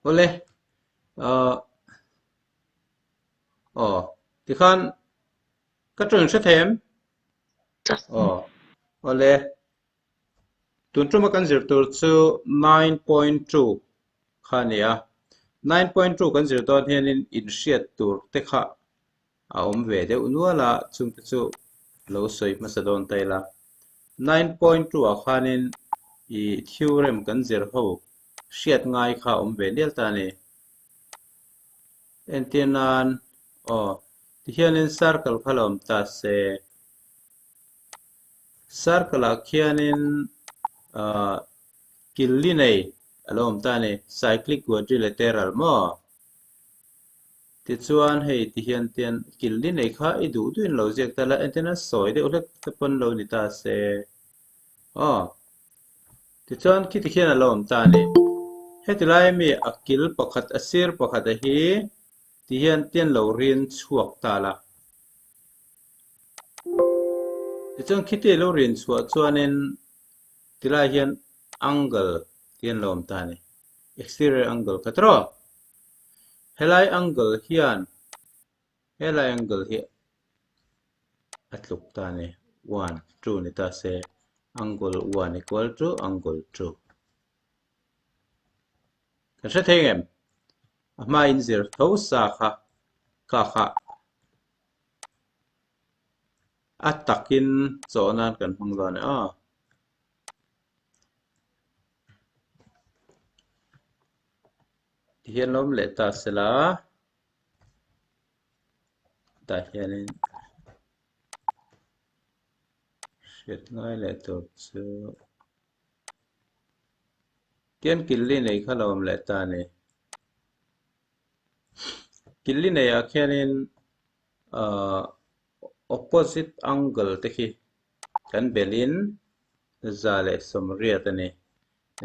ole thì khan các trường sẽ thêm ole tuần trước mà căn dữ tự số 9.2 khania 9.2 căn dữ tự hiện in siết tur te kha về để unua là chúng ta chu lâu soi mà sẽ đón tay là 9.2 khanin i theorem kan zir ho siat ngai kha về del ta ne ennawn ti hianin circle khalom ta se circle a khianin killi nei alom ta ne cyclic quadrilateral mo ti chuan hei ti hian tian killi nei kha i du duin lo jek ta la entina soi de ulek ta pon lo ni ta se ti chuan ki ti hian alom ta ne hetilai mi akil pakhat asir pakhat a hi ti hian tian lo rin chuak ta la ti chuan khiti lo rin chuak chuanin tilai hian angle tian lom ta ni exterior angle katro helai angle hian helai angle hi atluk ta ni 1 2 ni ta se angle 1 equal to angle 2 kan se thengem ma in zir tho sa kha kha atakin zonan kan hmangdon hian lom le ta sela ta hianin siat ngai le to chu tian killi nei khalom le ta ni killi nei a khianin opposite angle te khi kan belin za le somria ta ni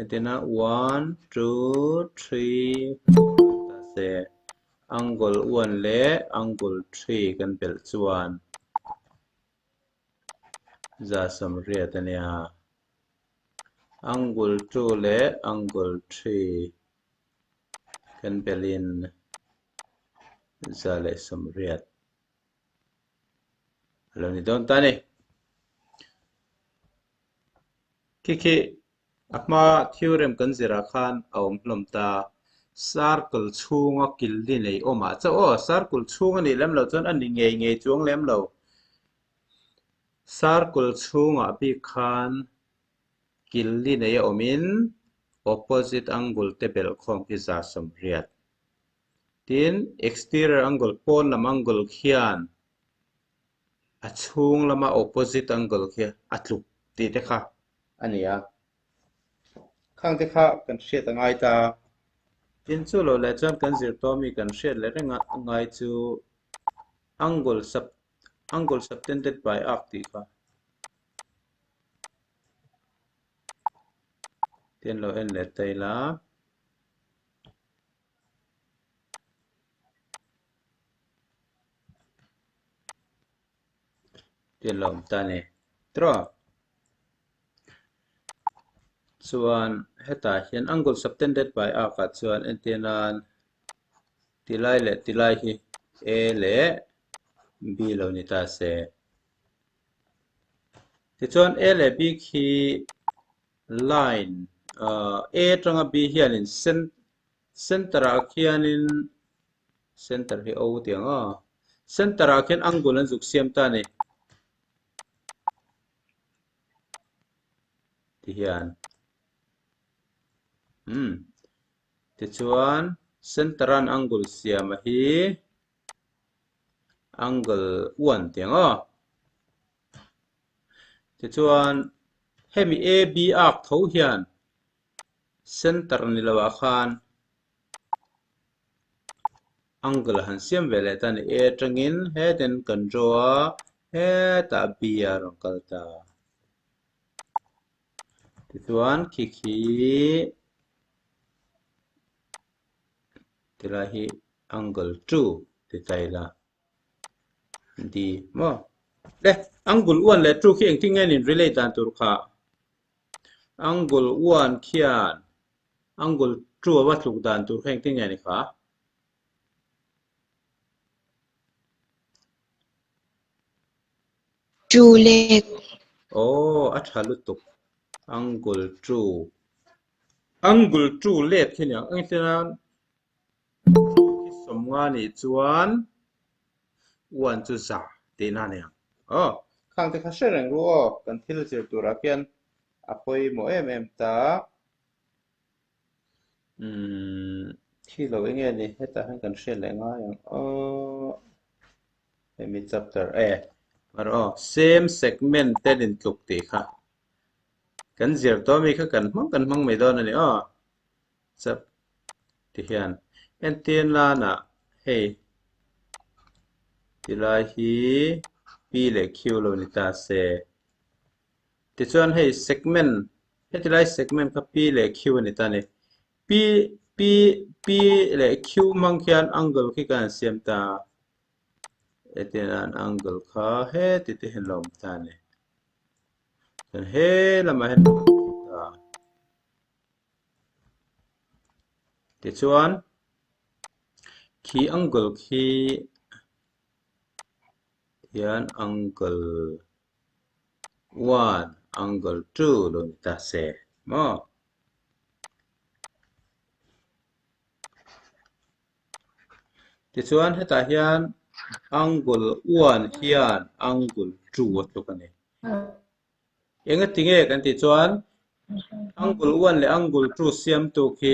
etina 1 2 3 ta se angle 1 le angle 3 kan bel chuan za somria ta ni a angle 2 le angle 3 kan belin za le somriat lo ni don ta ni kiki akma theorem kan zira khan awm hlom ta circle chhunga killi nei oma cha circle chhunga ni lem lo chon ani ngei chuang lem lo circle chhunga bi khan killi nei omin opposite angle te bel khom ki za somriat tin exterior angle pon lam angle khian a chhung lama opposite angle khia atluk ti te kha ania khang te kha kan hriat angai ta tin chu lo le chuan kan zir to mi kan hriat le renga ngai chu angle subtended by arc ti kha tin lo en le tai la tin lo ta ne tro chuan heta hian angle subtended by arc a chuan ennawn tilai hi a le b lo ni ta se ti chuan a le b khi line a tanga b hianin center a khianin center hi o tiang center a khian angle an zuk siam ta ni ti hian ti chuan center an angle siam hi angle 1 tiang ti chuan hemi a b arc tho hian center ni lo a khan angle han siam vele ta ni a tangin he den kan draw he ta b a rong kal ta ti chuan khi tila hi angle 2 ti tai la di mo le angle 1 le 2 khi eng ting in relate an tur kha angle 1 khian angle true wat luk dan tur kheng ting ni kha true lek oh athalutuk angul true let khi nhang ang tenan ki somnga ni chuan wan chu za te na ne oh khang te kha shereng ru kan thil chir tura kian apoi mo em ta khi lo nghe ni heta han kan shel lenga yang mi chapter maro same segment ten in tluk ti kha kan zirte mi kha kan mang mai don ani chap ti hian en tin la na hey ti lai hi p le q lo ni ta se ti chuan hey segment ti lai segment kha p le q ni ta ni p p p le q mang khian angle khi kan siam ta etian angle kha he ti te hen lom ta ni kan he lama hen ta ti chuan khi angle khi hian angle 1 angle 2 lo ni ta se mo ti chuan heta hian angle 1 hian angle 2 atluk ani enga tinge kan ti chuan angle 1 le angle 2 siam tu khi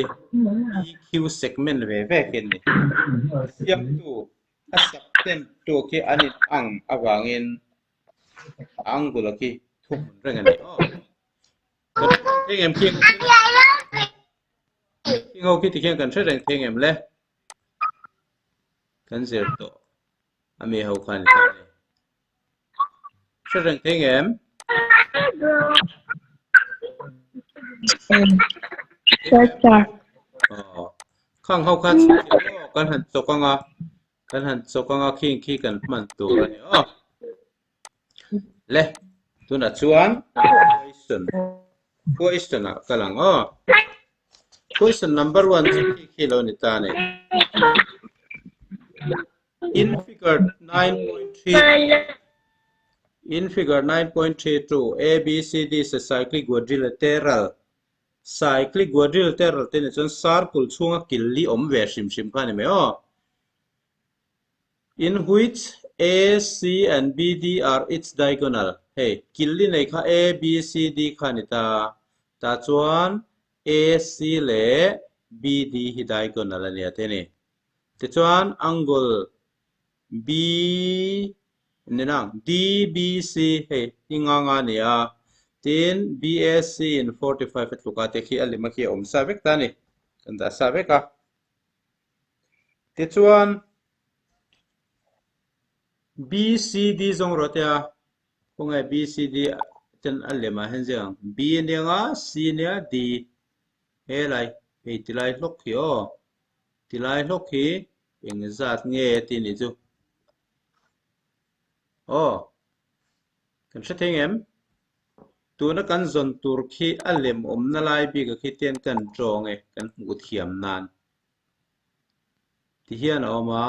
EQ segment ve ve ken ni siam tu a sak ten tu khi anin avangin angle khi thum reng ani thing em khi ngô khi thì khian kan thre reng thing em le kan ZIRTE ami ho khan thre reng thing em khang ho khan kan han chokanga khi kan man tu ani le tuna chuan question a kalang question number 1 khi lo ni ta ne in figure 9.32 a b c d is a cyclic quadrilateral ten chon circle chunga killi om ve shim kha ni me in which a c and b d are its diagonal hey killi nei kha a b c d kha ni ta chuan a c le b d hi diagonal ani ate ni ti chuan angle b nenang dbc hey inganga ni tin BSC in 45 atluka te khi alima khi om sa vek ta ni kan da sa veka ti chuan BCD zong rotia kongai BCD ten alima hen jang B nenga C nia D helai hei tilai hlok hi tilai hlok hi eng zat nge ti ni chu kan hre theng em tuna kan zon tur khi alem om na lai bi ka khi ten kan trawng kan hmu thiam nan ti hian oma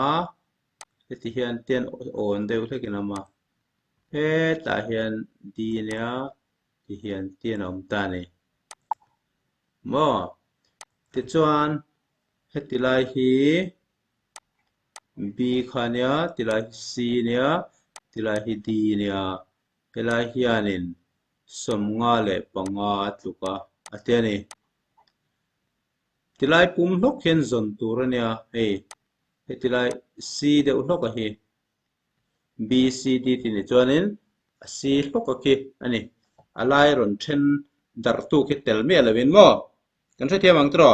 ti hian ten on deuh hlekin ama he ta hian d nia ti hian ten om ta ni mo ti chuan he ti lai hi b khania ti lai c nia ti lai hi d nia he lai hianin somnga le panga atluka atiani tilai pum hlok hian zon tur ania hei he tilai c deuh hlok a hi b c d ti ni chuanin a c hlok a khi ani alai ron then dar tu khi tel me lovin mo kan hre thiam ang tro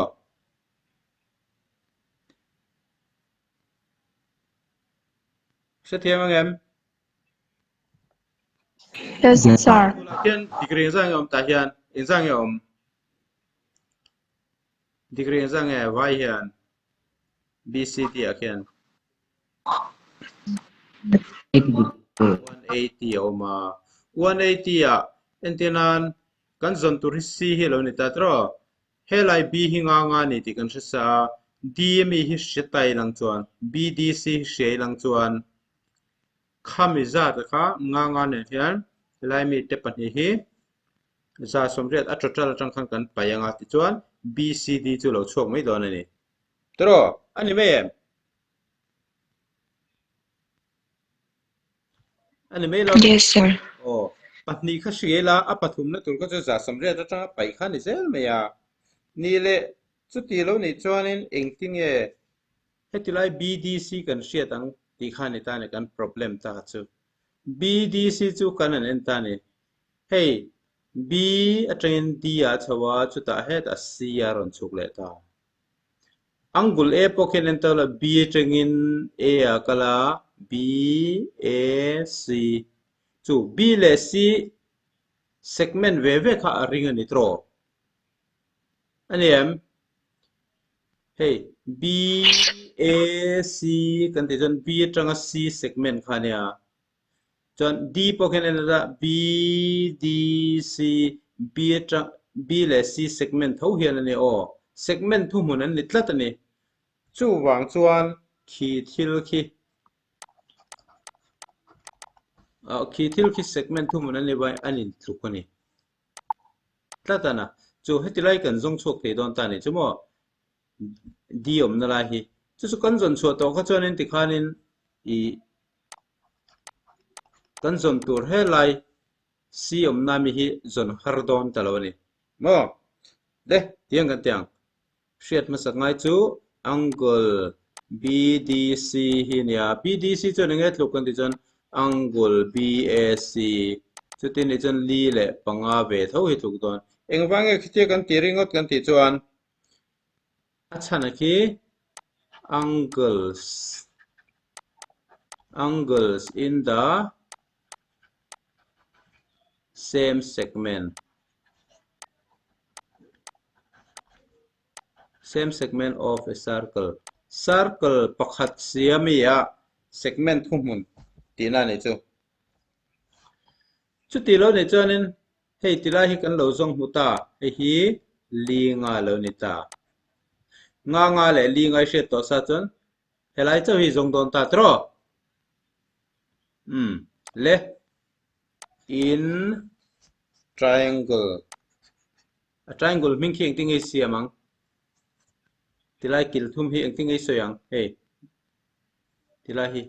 hre thiam ang em yes sir hian degree zang om ta hian in zang om degree zang vai hian BCD a khian 180 oma 180 a entenan kan zon tur hi c hi lo ni ta tro helai b hi nga ni ti kan sa d mi hi shetai lang chuan bdc hi shei lang chuan khami za ta kha nga ne hian helai mi te pahnih hi za somriat a total atang khan kan payanga ti chuan bcd chu lo chhuak mai don ani tro ani me em ani me lo Yes, sir. oh pahnih kha shriela a pathum na tur kha chu za somriat atang pai kha ni zel me ya ni le chu ti lo ni chuanin engting e hetilai bdc kan hriat ang ti kha ni ta ne kan problem ta chu bdc chu kan an en ta ni hey b atangin d a chawa chu ta het a c a ron chuk le ta angul e poken en ta la b atangin a a kala b a c chu b le c segment ve ve kha a ring ani tro ani em hey b a c kan ti jon b atanga c segment kha nia chọn D poken en ra B D C B tra B le C segment thâu hiền này o segment thu mun an litlat ani chu wang chuan khi thil khi segment thu mun an ni bai anin tluk ani tlatana chu hetilai kan zong chok the don ta ni chumo D om na la hi chu kan zon chu to kha chuan in ti khanin I kan zon tur he lai si om na mi hi zon har don talawani mo de tiang kan tiang hriat ma sak ngai chu angle BDC hi nia BDC chu nge tluk kan ti chon angle BAC chu tin ni chon li le panga ve tho hi tluk don engwange khite kan ti ringot kan ti chuan achana ki angles in the same segment of a circle pakhat siamia segment humun tina ni chu ti lo ni chuanin hei tila hi kan lo zong muta hei hi li nga lo ni ta nga le li ngai hriat to sa chon helai chau hi zong don ta tro le in triangle a triangle ming khi engting ei siamang tilai kil thum hi engting ei soyang hey tilai hi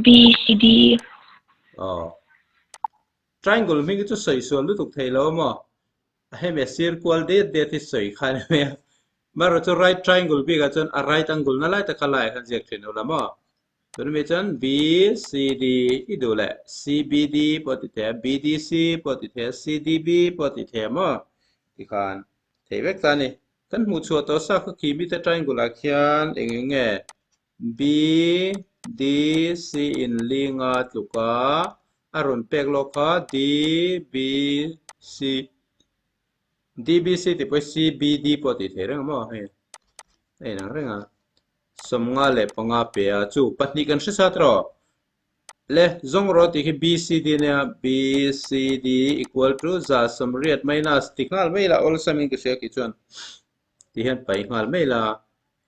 B, C, D. triangle ming chu soi so lu tuk thei lo mo he me circle de thi soi khan me maro chu right triangle bi ga chon a right angle na lai ta khalai khan jek thin ola mo tun me chon B C D I do le C B D poti the B D C poti the C D B poti the mo ti khan thei vek ta ni kan mu chu to sa kha ki mi ta triangle a khian engenge B D C in linga tluka aron pek lo kha D B C D B C ti poi C B D poti the reng mo he ei nang renga som nga le panga pe a chu pahni kan hre sa tro le zong ro ti hi B C D ne B C D equal to za som riat minus ti ngal mai la all sum in ke se ki chuan ti hian pai ngal mai la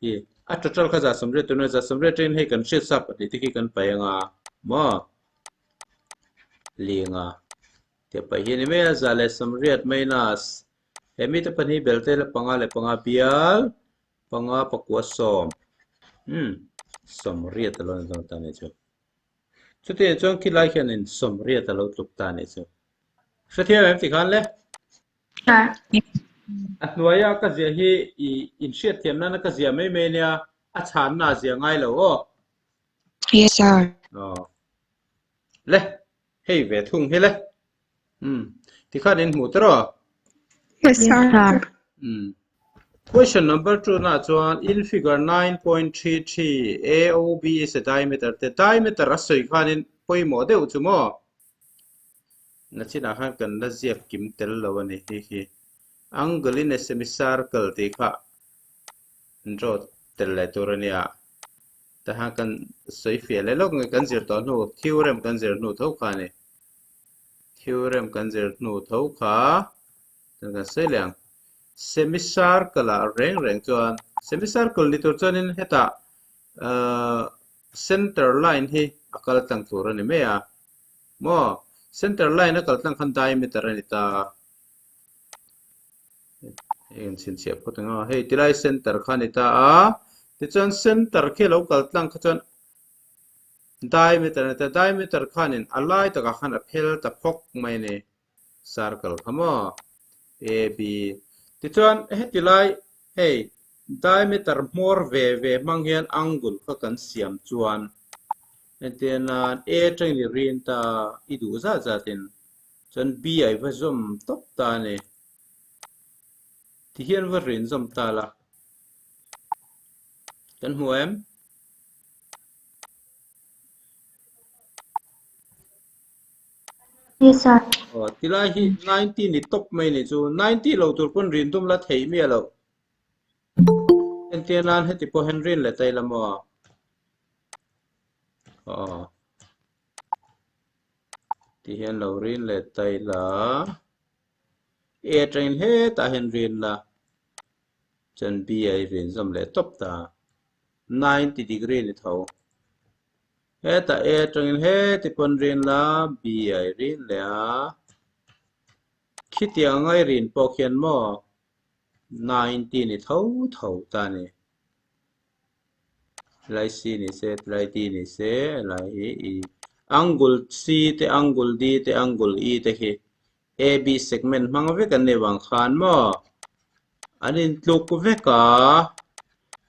hi a total kha za som riat tu na za som riat in he kan hre sa pahni ti ki kan pai anga mo linga te pai hi ni me za le som riat minus hemi te pani belte le panga bial panga pakwa som som riat lo na ta ne chu chu te chong ki lai hian in som riat lo tuk ta ne chu hrathia em ti khan le a hnuaya ka zia hi I in hriat thiam na ka zia mai mai nia a chan na zia ngai lo o Yes, sir. le hei ve thung hi le ti khan in mu tro Yes, sir. Question number 2 na chuan in figure 9.33 AOB is a diameter the diameter a soi khanin poimo deuh chu mo na china khan kan na ziak kim tel lo ani hi angle in a semicircle ti kha draw tel le turania ta ha kan soi fiale lok ngai kan zir to nu theorem kan zir nu tho khani theorem kan zirt nu tho kha tan kan sei lang semicircle a reng chuan semicircle ni tur chuan in heta center line hi akal tang tur ani me a mo center line akal tang khan diameter ani ta en sin siap ko tanga hei tilai center khan ita a ti chuan center ke lo kal tlang kha chuan diameter khanin alai taka khan a phel ta phok mai ne circle khamo ab ti chuan hetilai hei diameter more ve mang hian angle kha kan siam chuan entena a tang ni rin ta i du za tin chuan b ai va zum top ta ne ti hian va rin zum ta la kan huam Yes, sir. tilai hi 90 ni top mai ni chu 90 lo tur pon rin tum la thei mi lo entenan heti po henrin le tai lamo ti hian lo rin le tai la a train he ta henrin la chan b ai rin zom le top ta 90 degree ni tho he ta a train he ti pon rin la b ai rin le a khitia ngai rin po khian mo 90 ni tho ta ni lai c ni se lai d ni se lai e angle c te angle d te angle e te hi ab segment mang ve kan ne wang khan mo anin tluk ve ka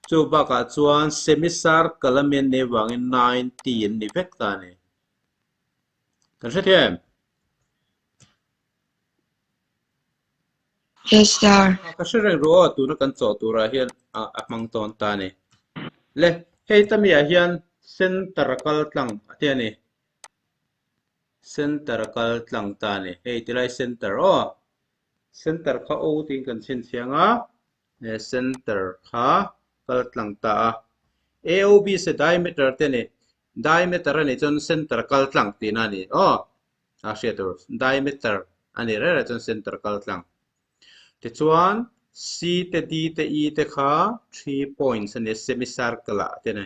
chu ba ka chuan semicircle men ne wang in 19 ni vek ta ni kan hre them Yes, sir. ka hre ro tu na kan chaw tu ra hian a mang ton ta ni le hei tamia hian center kal tlang ate ni center kal tlang ta ni hei tilai center center kha o ting kan sin sianga center kha kal tlang ta aob se diameter te ni diameter ani chon center kal tlang ti na ni a hriatur diameter ani re chon center kal tlang ti chuan c te d te e te kha 3 points ani semicircle te na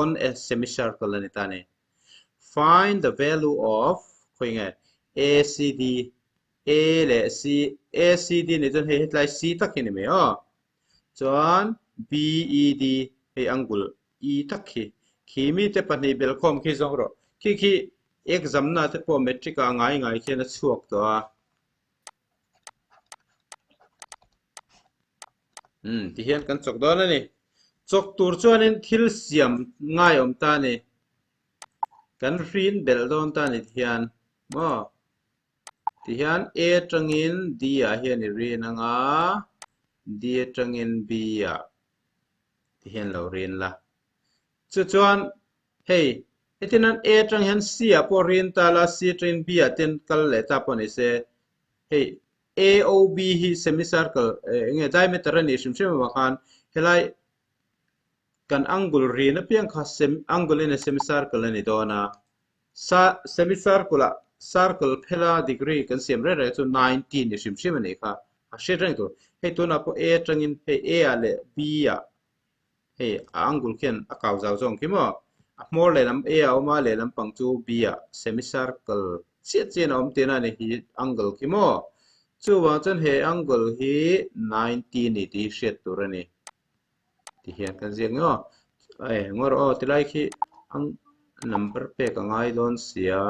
on a semicircle ani ta ni find the value of khoinge acd a le c acd ni chon hei hetlai c takin ni me chuan bed hei angle e takhi khimi te pani belkhom khi zong ro khi exam na te po metric a ngai khian a chuak to a ti hian kan chok don ani chok tur chuan in thil siam ngai om ta ni kan rin bel don ta ni hian mo ti hian a tangin d a hian i rin anga d tangin b a ti hian lo rin la chu chuan hei etinan a tang hian c a po rin ta la c trin b a ten kal le ta po ni se hei aob hi semicircle nge diameter ani shim ma khan helai kan angle rin a piang kha angle in a semicircle ani dona semicircle circle phela degree kan siam re chu 19 ni shim ani kha a hre reng tu hei tu na po a tangin hei a a le b a hei angle khian a kaw zaw zong ki mo a more le lam a a oma le lam pang chu b a semicircle chen om te na ni hi angle ki mo chu wa chen he angle hi 19 ni ti hriat tur ani ti hian kan ziak ngo ngor tilai khi ang number pe ka ngai don sia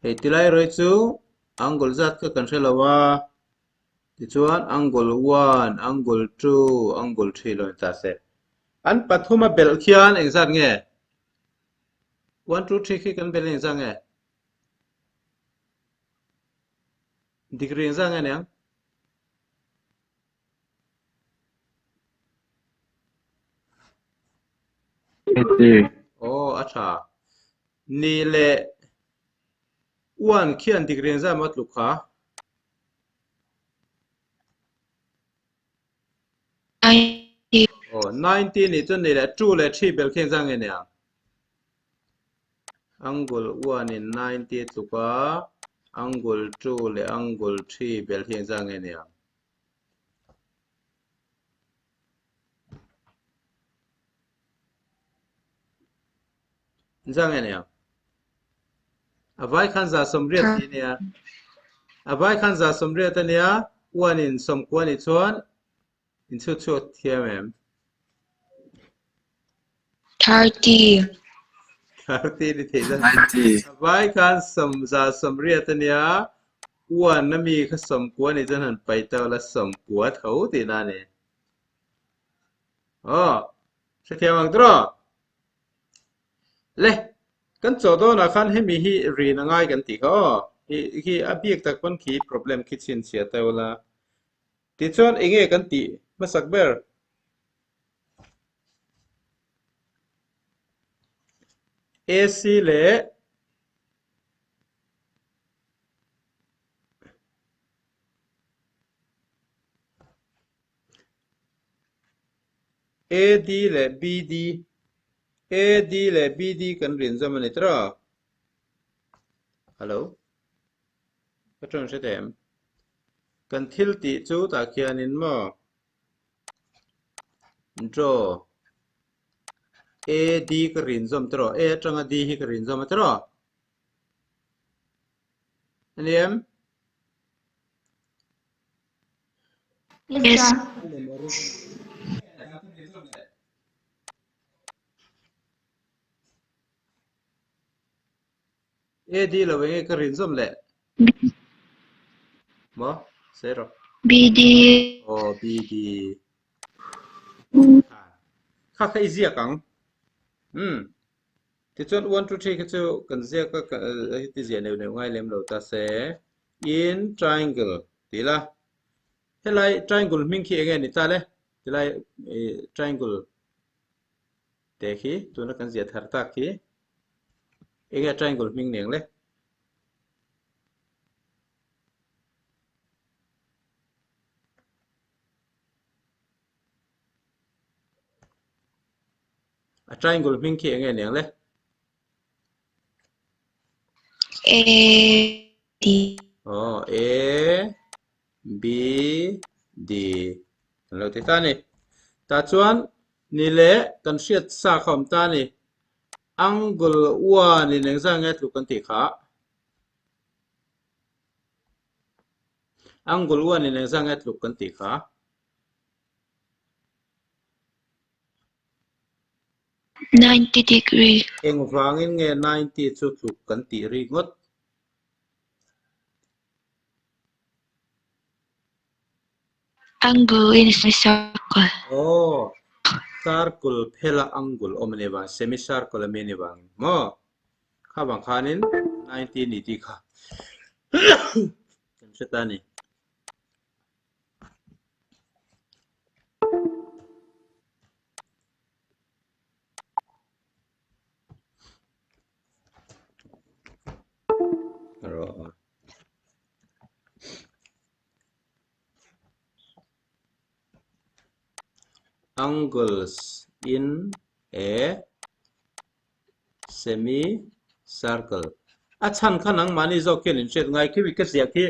hei tilai roi chu angle zat ka kan hrelawa ti chuan angle 1 angle 2 angle 3 lo ta se an pathuma bel khian engzat nge 1 2 3 khi kan bel engzat nge degree engzat nge ne acha ni le 1 khian degree engzat mat lu kha 90. 19 ni chun ni le 2 le 3 bel khian engzat nge ne angle 1 in 90 tuka angle 2 le angle 3 bel hiang jang nge nia jang nge nia avai khan za somriat ti nia avai khan za somriat ania 1 in somkwan ni chuan in chu chu thiam em 30. 30 ni thei jang 90. avai khan za somriat ania 1 na mi kha somkwan ni chan han pai taw la somkwa thau ti na ne sẽ thiam ang tro le kan cho do na khan he mi hi ri na ngai kan ti kho hi abiek tak pon ki problem kitchen sia tawla ti chon enge kan ti masak ber AC le AD le BD AD le BD kan rin zam ani tra hello patron se tem kan thil ti chu ta khianin mo draw AD ka rin zam tro A atanga D hi ka rin zam tro aniam Yes. AD lo wenge ka rin zam le mo zero BD. BD kha kha izia kang ti chon 1 2 3 ka chu kan zia ka ti zia ne ne ngai lem lo ta se in triangle ti la helai triangle ming khi again ni ta le ti lai triangle te khi tu na kan zia thar ta khi ege triangle ming neng le a triangle ming khi again neng le A. D. A B D lo ti ta ni ta chuan ni le kan hriat sa khom ta ni angle 1 ni neng zang nge tlu kan ti kha angle 1 ni neng zang nge tlu kan ti kha 90 degree. eng wangin nge 90 chu tlu kan ti ri ngot Angle in circle. circle phela angle omne ba semicircle me ni bang mo kha bang khanin 90 ni ti kha kan cheta ni ro angles in a semicircle achan khanang mani zo ken in chet ngai ki wi ka sia ki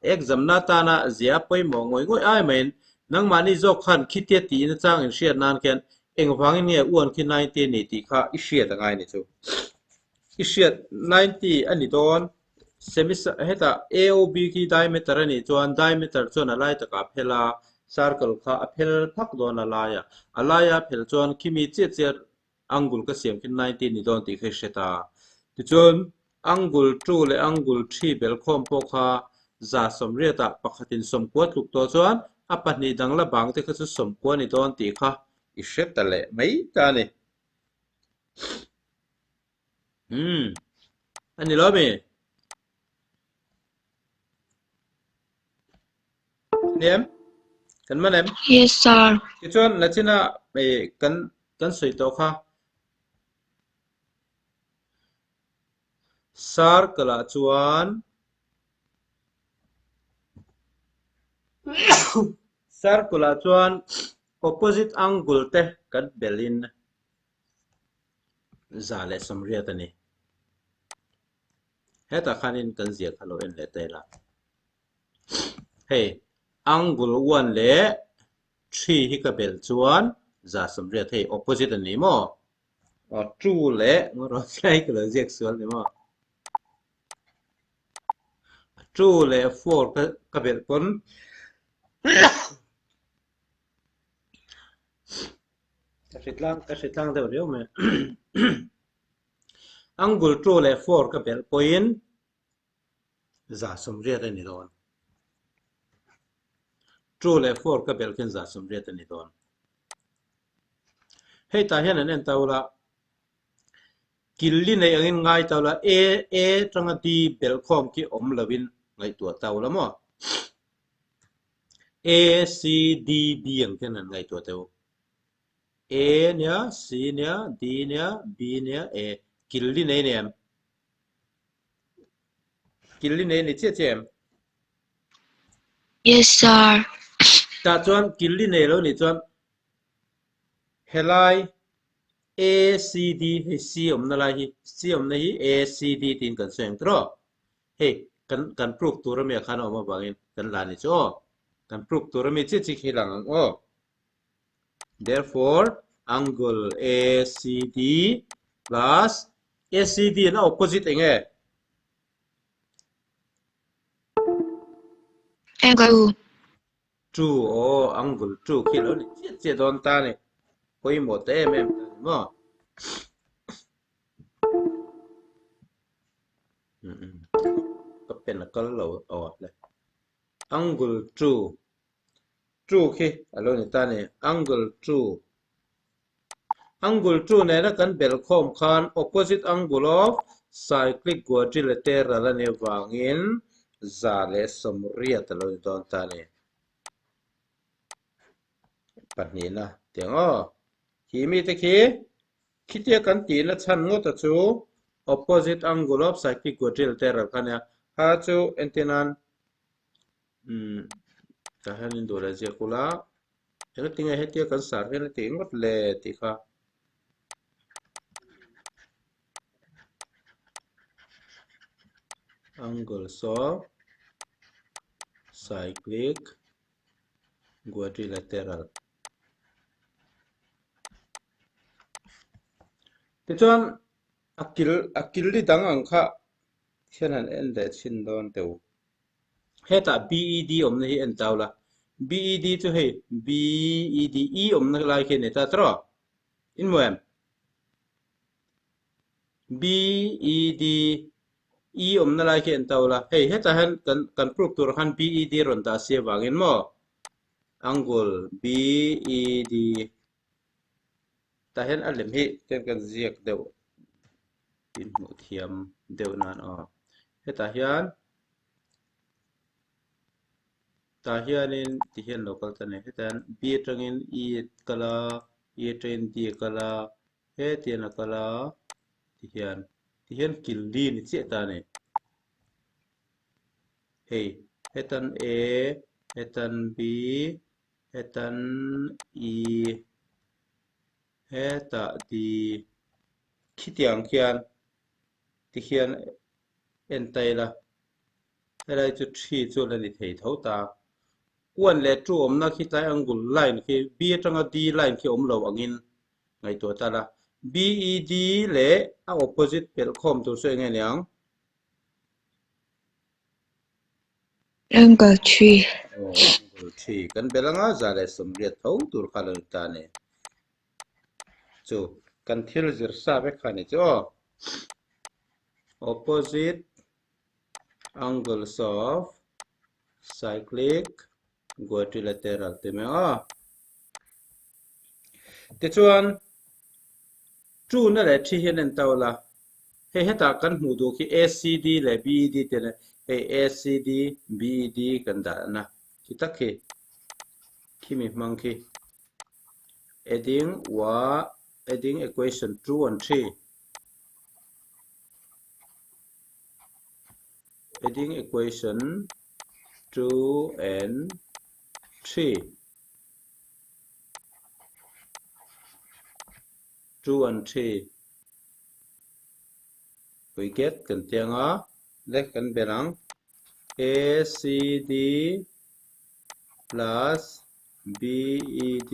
exam na ta na zia poi mo ngoi ngoi ai men nang mani zo khan khite ti na chang in shia nan ken eng wangin nge uan ki 90 ni ti kha i shia da ngai ni chu i shia 90 ani don semicircle heta AOB ki diameter ani chuan diameter chuan a lai taka phela circle kha a phel phak don a laia phel chuan kimi che che angle ka siam kin 90 ni don ti khe sheta ti chuan angle 2 le angle 3 bel khom po kha za somriata pakhatin somkwat luk to chuan a pahnih dangla bang te kha chu somkwa ni don ti kha i hret le mai ta ni ani lo mi nem kan ma nem Yes, sir. ti chuan la china kan soi to kha circle a chuan circle a chuan opposite angle te kan belin za le som riat ani heta khanin kan zia khalo en le te la hey angle 1 le 3 hi ka bel chuan za som riat hey opposite ani mo chu le ngoro sai ka lo ziak sual ni mo chu le 4 ka bel pon ka shitlang de reu me angle 2 le 4 ka bel point za som riat ani don 2 le 4 ka bel ken za som riat ani don hey ta hian an en tawla killi nei angin ngai tawla a tanga di bel khom ki om lovin ngai tua tawla mo a c d b ang ken an ngai tua taw a nya c nya d nya b nya a killi nei nem killi nei ni che chem Yes, sir. ta chuan killi nei lo ni chuan helai a c d he c om na lai hi c om na hi a c d tin kan seng tro hey kan proof tur mi khan oma bangin kan la ni cho kan proof tur mi chi chi khilang o therefore angle acd plus acd na opposite enge Angle 2 o angle 2 kilo ni che don ta ni koi mo te mem mo ka pen na kal lo o le angle 2 khi alo ni ta ni angle 2 angle 2 này nó kan bel khom khan opposite angle of cyclic quadrilateral ani avangin za le som riat alo ni don ta ni patni na tiang o khi mi te khi tia kan ti na chan ngo ta chu opposite angle of cyclic quadrilateral khan ya ha chu ennawn ta hanin do la je kula ena tinga he tia kan sar he na ti ngot le ti kha angles of cyclic quadrilateral thế chuan akil đi dang ang kha hian en de chin don teu heta bed om na hi en tawla bed chu hei bed om na lai khe ne ta tro in moem bed om na lai khe en tawla hei heta han kan proof tur han bed ron ta se wangin mo angle bed ta hen alem hi kan ziak deu in mu thiam deu nan o heta hian ta hianin ti hian local ta ne hetan b atangin e kala e train d kala he tiana kala ti hian killi ni che ta ne hey hetan a hetan b hetan e heta d khitiang khian ti hian en taila helai chu 3 chu la ni thei tho ta quan le tru om na khi tai angul line khi b atanga d line khi om lo angin ngai to ta la bed le a opposite pel khom tu se nge nyang Angle 3. angle 3 kan belanga za le som riat tho tur khala ta ne chu kan thil zir sa be khani chu opposite angles of cyclic quadrilateral te me a te chuan chu na le thi hian en tawla he heta kan hmu du khi acd le bed te ne he acd bed kan da na ki takhi kimi mang khi adding equation 2 and 3 adding equation 2 and 3 2 and 3 we get kan tianga le kan belang ACD plus BED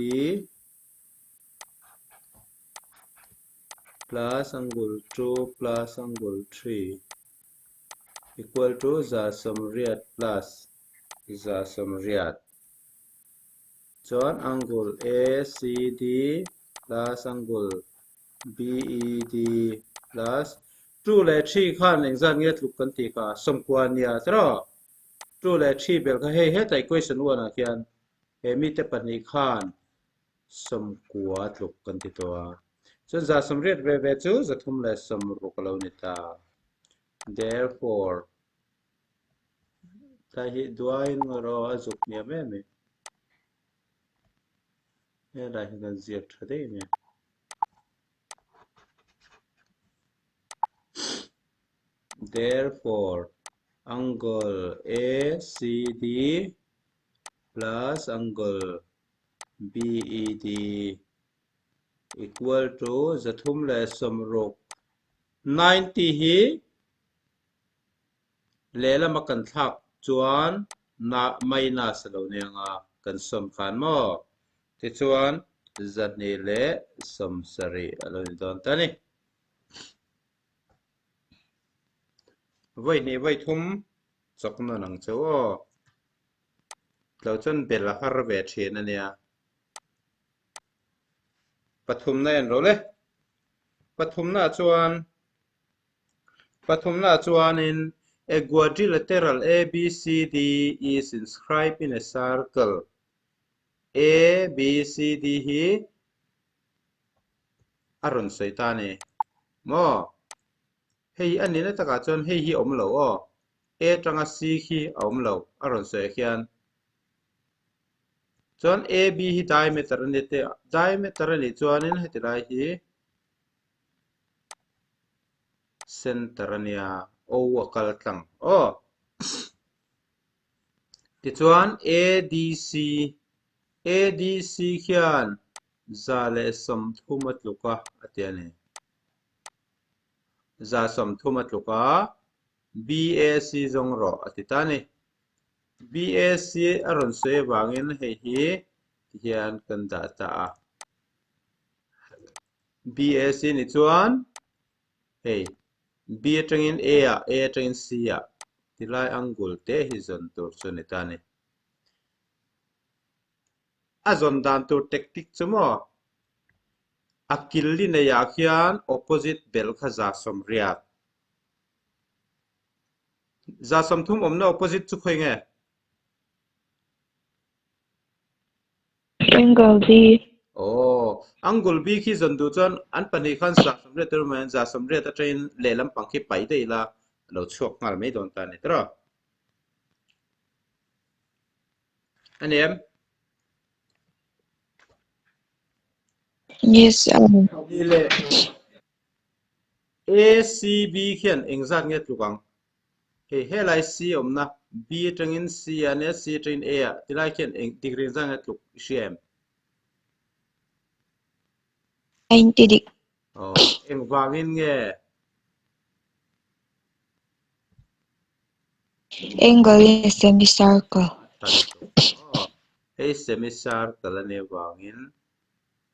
plus angle 2 plus angle 3 equal to zasomriat plus zasomriat. Chon angle ACD plus angle BED plus 2 le 3 khan engzan nge tluk kan ti ka somkwan ya tra 2 le 3 bel ka he tai question 1 a kian he mi te pani khan somkwa tluk kan ti to so zasomriat ve chu zathum le somru ka lo ni ta therefore ta hi duain ngoro azuk nia me me he la hi kan ziak thade me therefore angle ACD plus angle BED equal to zathum le somrok 90 hi lela makan thak chuan na minus lo ne nga kan som khan mo ti chuan zat ni le som sari alo ni don tani voi ni voi thum chok na nang chawo lo chon bela har ve thien ania pathum na en ro le pathum na chuan in a quadrilateral ABCD is inscribed in a circle ABCD hi aron soitani mo hei ani na taka chuan hei hi om lo o A tanga C hi om lo aron soi khian chuan AB hi diameter ani te diameter ani chuan in heti lai hi center ania o akal tlang o ti chuan ADC khian za le som thumat luka atiani za som thumat luka BAC zong ro atitani BAC aron soi wangin hei hi hian kan da ta BAC ni chuan hei B atangin A atangin C a tilai angle te hi zon tur chu ni tani a zon dan tur tactic chumo akil li na ya khian opposite bel kha za som riat za som thum omna opposite chu khoi nge Angle B. oh angle B khi zon du chuan an pani khan za som riat tur man za som riat a train le lam pang khi pai dei la lo chhuak ngal mai don ta ni tra anem Yes, ile ACB khian engzat nge tlukang he helai C omna B tangin C ane C tangin A tilai khian eng degree zang nge tluk cm 90 degree. oh eng wangin nge Angle is semicircle. oh hey semicircle ane wangin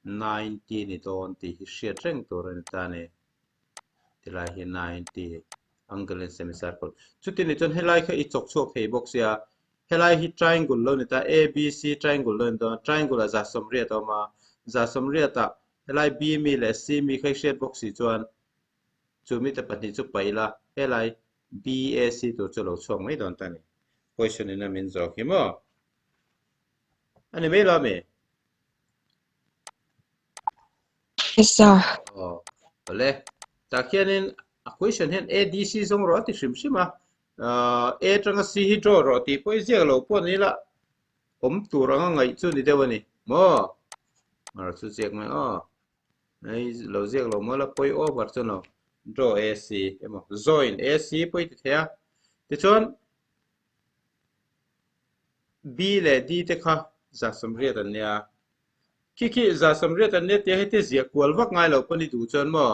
90 ni don ti hi hriat reng tur ani tani tilai hi 90 angle in semicircle chuti ni chon helai kha i chok chok hei box ya helai hi triangle lo ni ta ABC triangle lo ni don triangle a za som riat ma za som riat ta helai B mi le C mi khai hriat box si chuan chu mi te pahnih chu paila helai BAC tur chu lo chhawng mai don tani question in a min zo hi mo ani mai lo me Yes, sir. oh ole ta khianin a question hen ADC zong ro ti hrim hrim a A tanga C hi draw ro ti poi ziak lo pon ni la om tur anga ngai chu ni dewani mo mar chu ziak mai o nei lo ziak lo mo la poi over chu no draw AC emo join AC poi ti thea ti chon B le D te kha za som riat an nia ki za som riat an ne te he te ziak kwal wak ngai lo pani du chon mo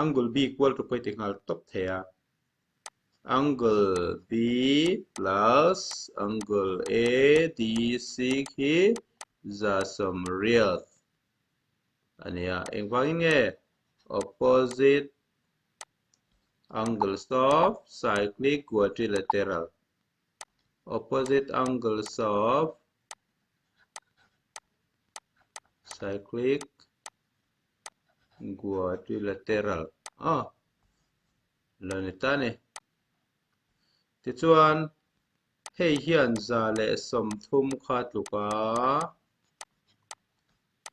angle b equal to poi te nghal top thea angle b plus angle a dc hi za som real ania avangin nge opposite angles of cyclic quadrilateral opposite angles of cyclic quadrilateral lo ni ta ni ti chuan hei hian za le som thum kha tluka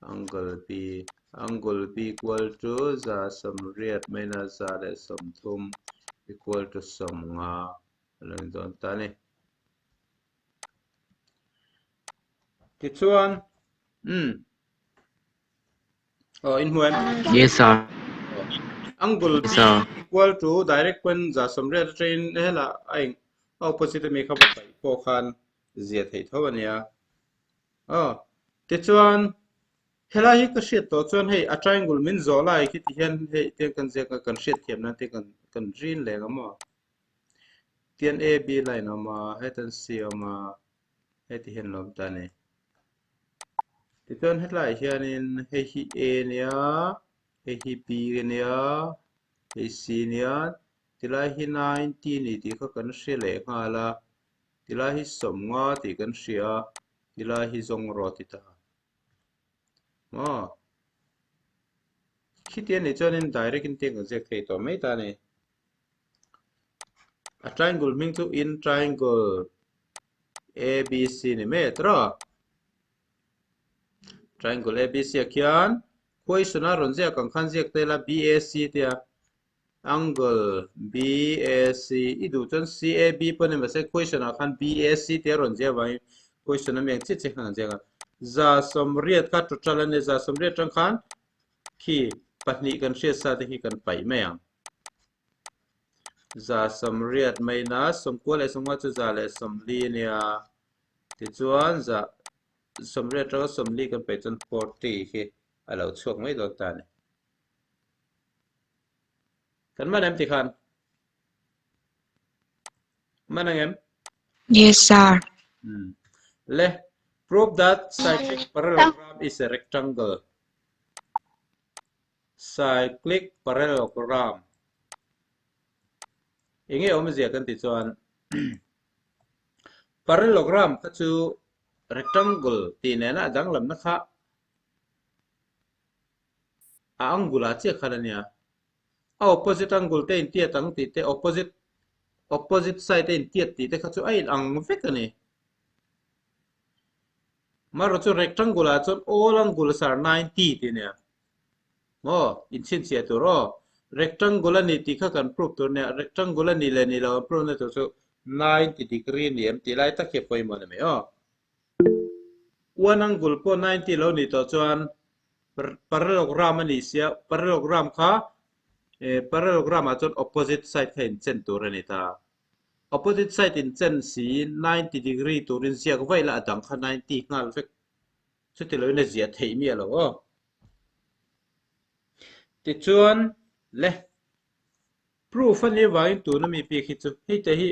angle b equal to za som riat minus za le som thum equal to som nga lo ni don ta ni ti chuan in huan Yes, sir. angle b Sir. equal to direct when za som riat train hela aing opposite mi kha pai po khan zia thei thawania ti chuan hela hi ka hriat to chuan hei a triangle min zola hi ti hian hei te kan zia kan hriat thiam na te kan rin le ngama tian a b line ama hetan c ama heti hian lom ta ni ti chuan helai hianin hei hi a nia hei hi b nia hei c nia tilai hi 90 ni ti kha kan hria le ngala tilai hi som nga ti kan hria tilai hi zong ro ti ta khi tiền này cho nên direct in tiền của Z thầy tổ mấy ta này a triangle mình tu in triangle ABC này mấy đó triangle ABC kian question na ron Z càng khăn Z đây là BAC tia angle BAC idu chân CAB pun mà sẽ question na khăn BAC tia ron Z vậy question na mình chết chết khăn Z za som riết khát trút ra lên za som riết trong khăn khi bắt nhị cần riết sa thì khi cần phải mấy ang za som riat mai na som ko le som chu za le som li nia ti chuan za som riat ra som li kan pe chan 40 hi alo chuak mai do ta ne kan man em ti khan man em Yes, sir. le prove that cyclic parallelogram is a rectangle cyclic parallelogram inge om zia kan ti chuan parallelogram ka chu rectangle ti ne na dang lam na kha a angula che khalania a opposite angle te in tia tang ti te opposite side te in tia ti te kha chu ai ang vek ani maro chu rectangle a chon all angles are 90 ti ne in chin sia tu ro rectangle ani ti kha kan prove tu ne rectangle ani le ni lo prove ne tu chu 90 degree ni em ti lai ta ke poi mo ne me one angle po 90 lo ni to chuan parallelogram ani sia parallelogram kha parallelogram a chon opposite side kha in chen tur ani ta opposite side in chen si 90 degree turin sia ko vai la dang kha 90 ngal vek chu ti lo ne zia thei mi lo ti chuan le proof ani wai tu na mi pi khi chu hei te hi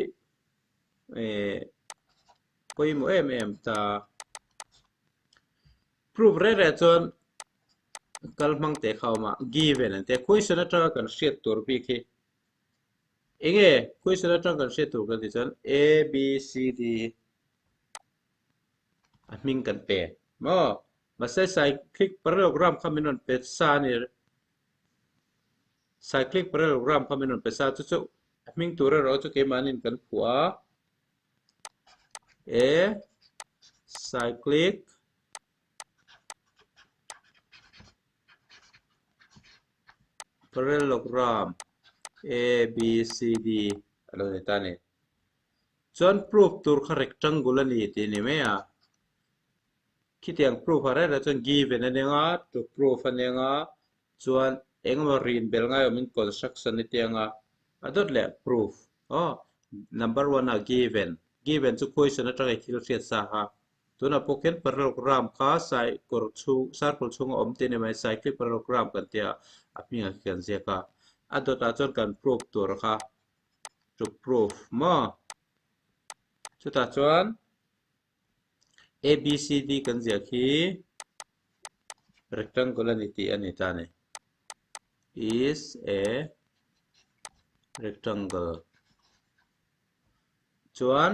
poi mo em ta proof re re chuan kalmang te khawma given ante question atanga kan hriat tur pi khi enge question atanga kan hriat tur kan ti chuan a b c d a hming kan pe ma sai cyclic parallelogram khaminon pe sa ni cyclic parallelogram khaminon pe sa chu chu a hming tur ro chu ke manin kan phua a cyclic parallelogram A B C D alo ni ta ni chuan proof tur kha rectangle ani ti ni me a khi tiang proof are ra chuan given ani nga to proof ani nga chuan engma rin bel ngai min construction ni tianga adot le proof number 1 a given chu question atanga thil hriat sa ha tuna poken parallelogram kha sai kor chu circle chung om te ne mai cyclic parallelogram kan tia apinga kan zia ka adot a chon kan proof tur kha to proof mo chuta chuan a b c d kan zia khi rectangle ani ti ani ta ne is a rectangle chuan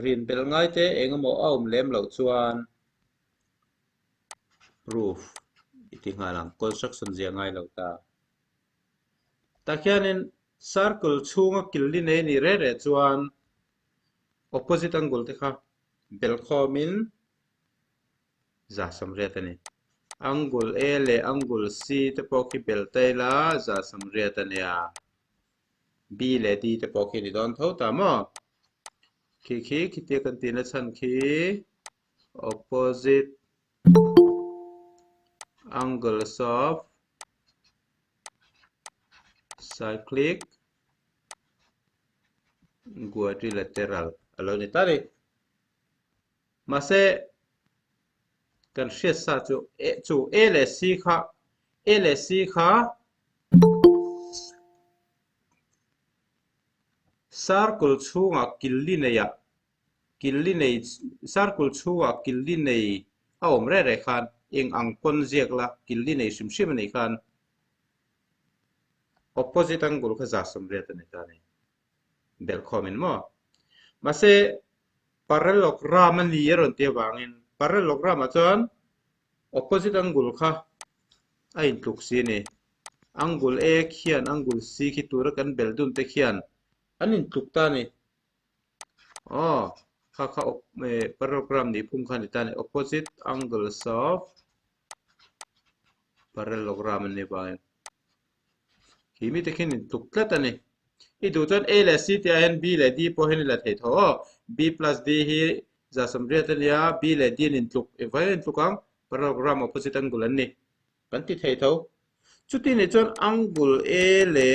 rin bel ngai te engemaw a lem lo chuan proof iti ngalang construction zia ngai lo ta takhianin circle chhunga killi nei ni re re chuan opposite angle te kha bel khomin za samriat ani angle a le angle c te pawh khi bel taila za samriat ania b le d te pawh khi ni don tho ta mo khi te kan tina chan khi opposite angles of cyclic quadrilateral alo ni tari mase kan hriat sa chu a le c kha a le c kha circle chhunga killi nei circle chhunga killi nei a awm re re khan eng ang pon ziak la killi nei hrim hrim ani khan opposite angle kha za samriat ani ta ni bel khomin mo mase parallelogram ani eron te wangin parallelogram a chuan opposite angle kha a in tluk si ni angle a khian angle c khi tura kan bel dun te khian an in tluk ta ni kha parallelogram ni phum kha ni ta ni opposite angles of parallelogram ani wangin khi mi te khin in tluk tlat ani i du chuan a le c te an b le d pawh hin la thei tho b plus d hi za samriat ania b le d in tluk vai in tlukang parallelogram opposite angle an ni kan ti thei tho chuti ni chuan angle a le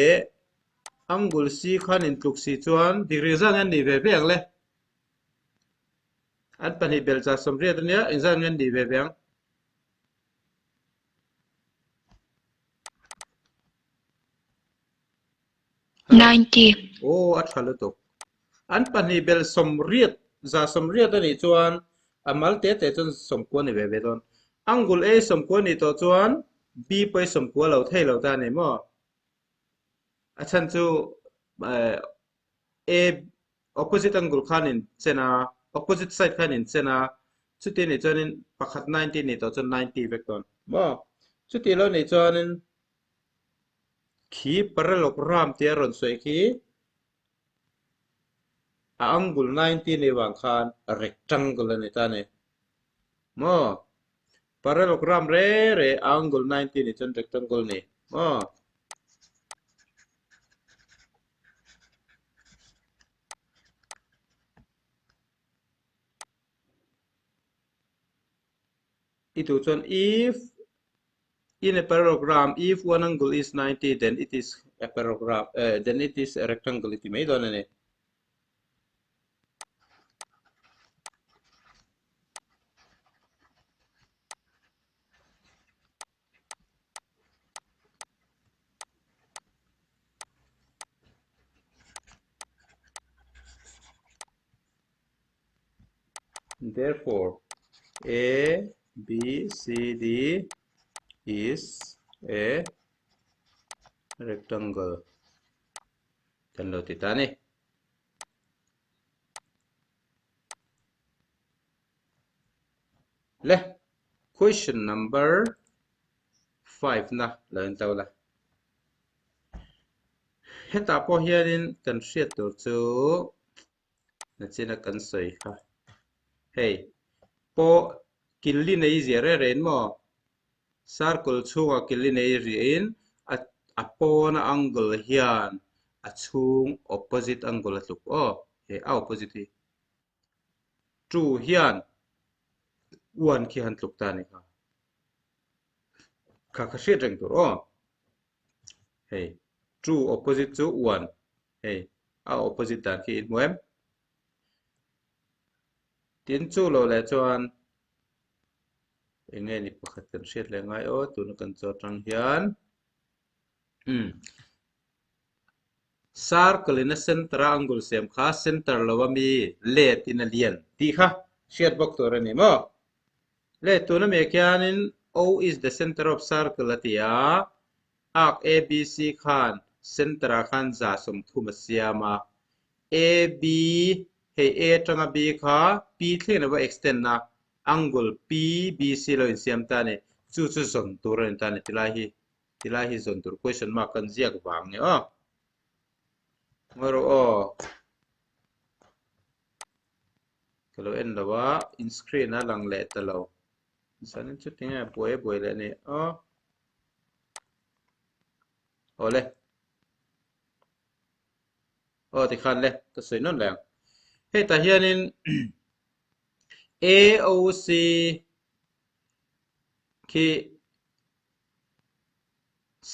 angle c khan in tluk si chuan degree zang an ni ve ve ang le an pahnih bel za samriat ania exam an ni ve ve ang 90. a thalo to an pahnih bel somriat za somriat ani chuan amal te chuan somkua ni ve ve don angle a somkua ni to chuan b pawh somkua lo thei lo ta ni mo a chan chu a opposite angle khan in chena opposite side khan in chena chuti ni chuanin pakhat 90 ni to chuan 90 vek ton mo chuti lo ni chuanin khi parallelogram te ron soi khi a angle 90 ni wang khan rectangle ani ta ni mo parallelogram re angle 90 ni chuan rectangle ni mo itu chuan if in a parallelogram if one angle is 90 then it is a parallelogram then it is a rectangle iti mai don ani therefore a b c d is a rectangle kan lo ti ta ni le question number 5 na lan tau la heta pawh hianin kan hriat tur chu na china kan soi kha hei pawh killi nei zia re ren mo circle chhunga killi nei riin a pawna angle hian a chhung opposite angle a tluk he a opposite hi 2 hian 1 khi han tluk ta ni kha hriat reng tur hei 2 opposite chu 1 hei a opposite dan khi in muem tin chu lo le chuan enge ni pakhat kan hriat le ngai tuna kan chaw tang hian circle in a center angle sem kha center lawa mi let in a lian ti kha shiat bok to rani mo le to na me kyanin O is the center of circle atia arc ABC khan center khan za som thuma siama AB he A tanga B kha P thlen na extend na angle PBC lo in siam ta ne chu zon tur ren ta ne tilahi zon tur question mark kan ziak wang ne ngoro kalau en lawa in screen na lang le talo sanin chu tinga boy le ne ole ti khan le ka soi non lang he ta hianin AOC ki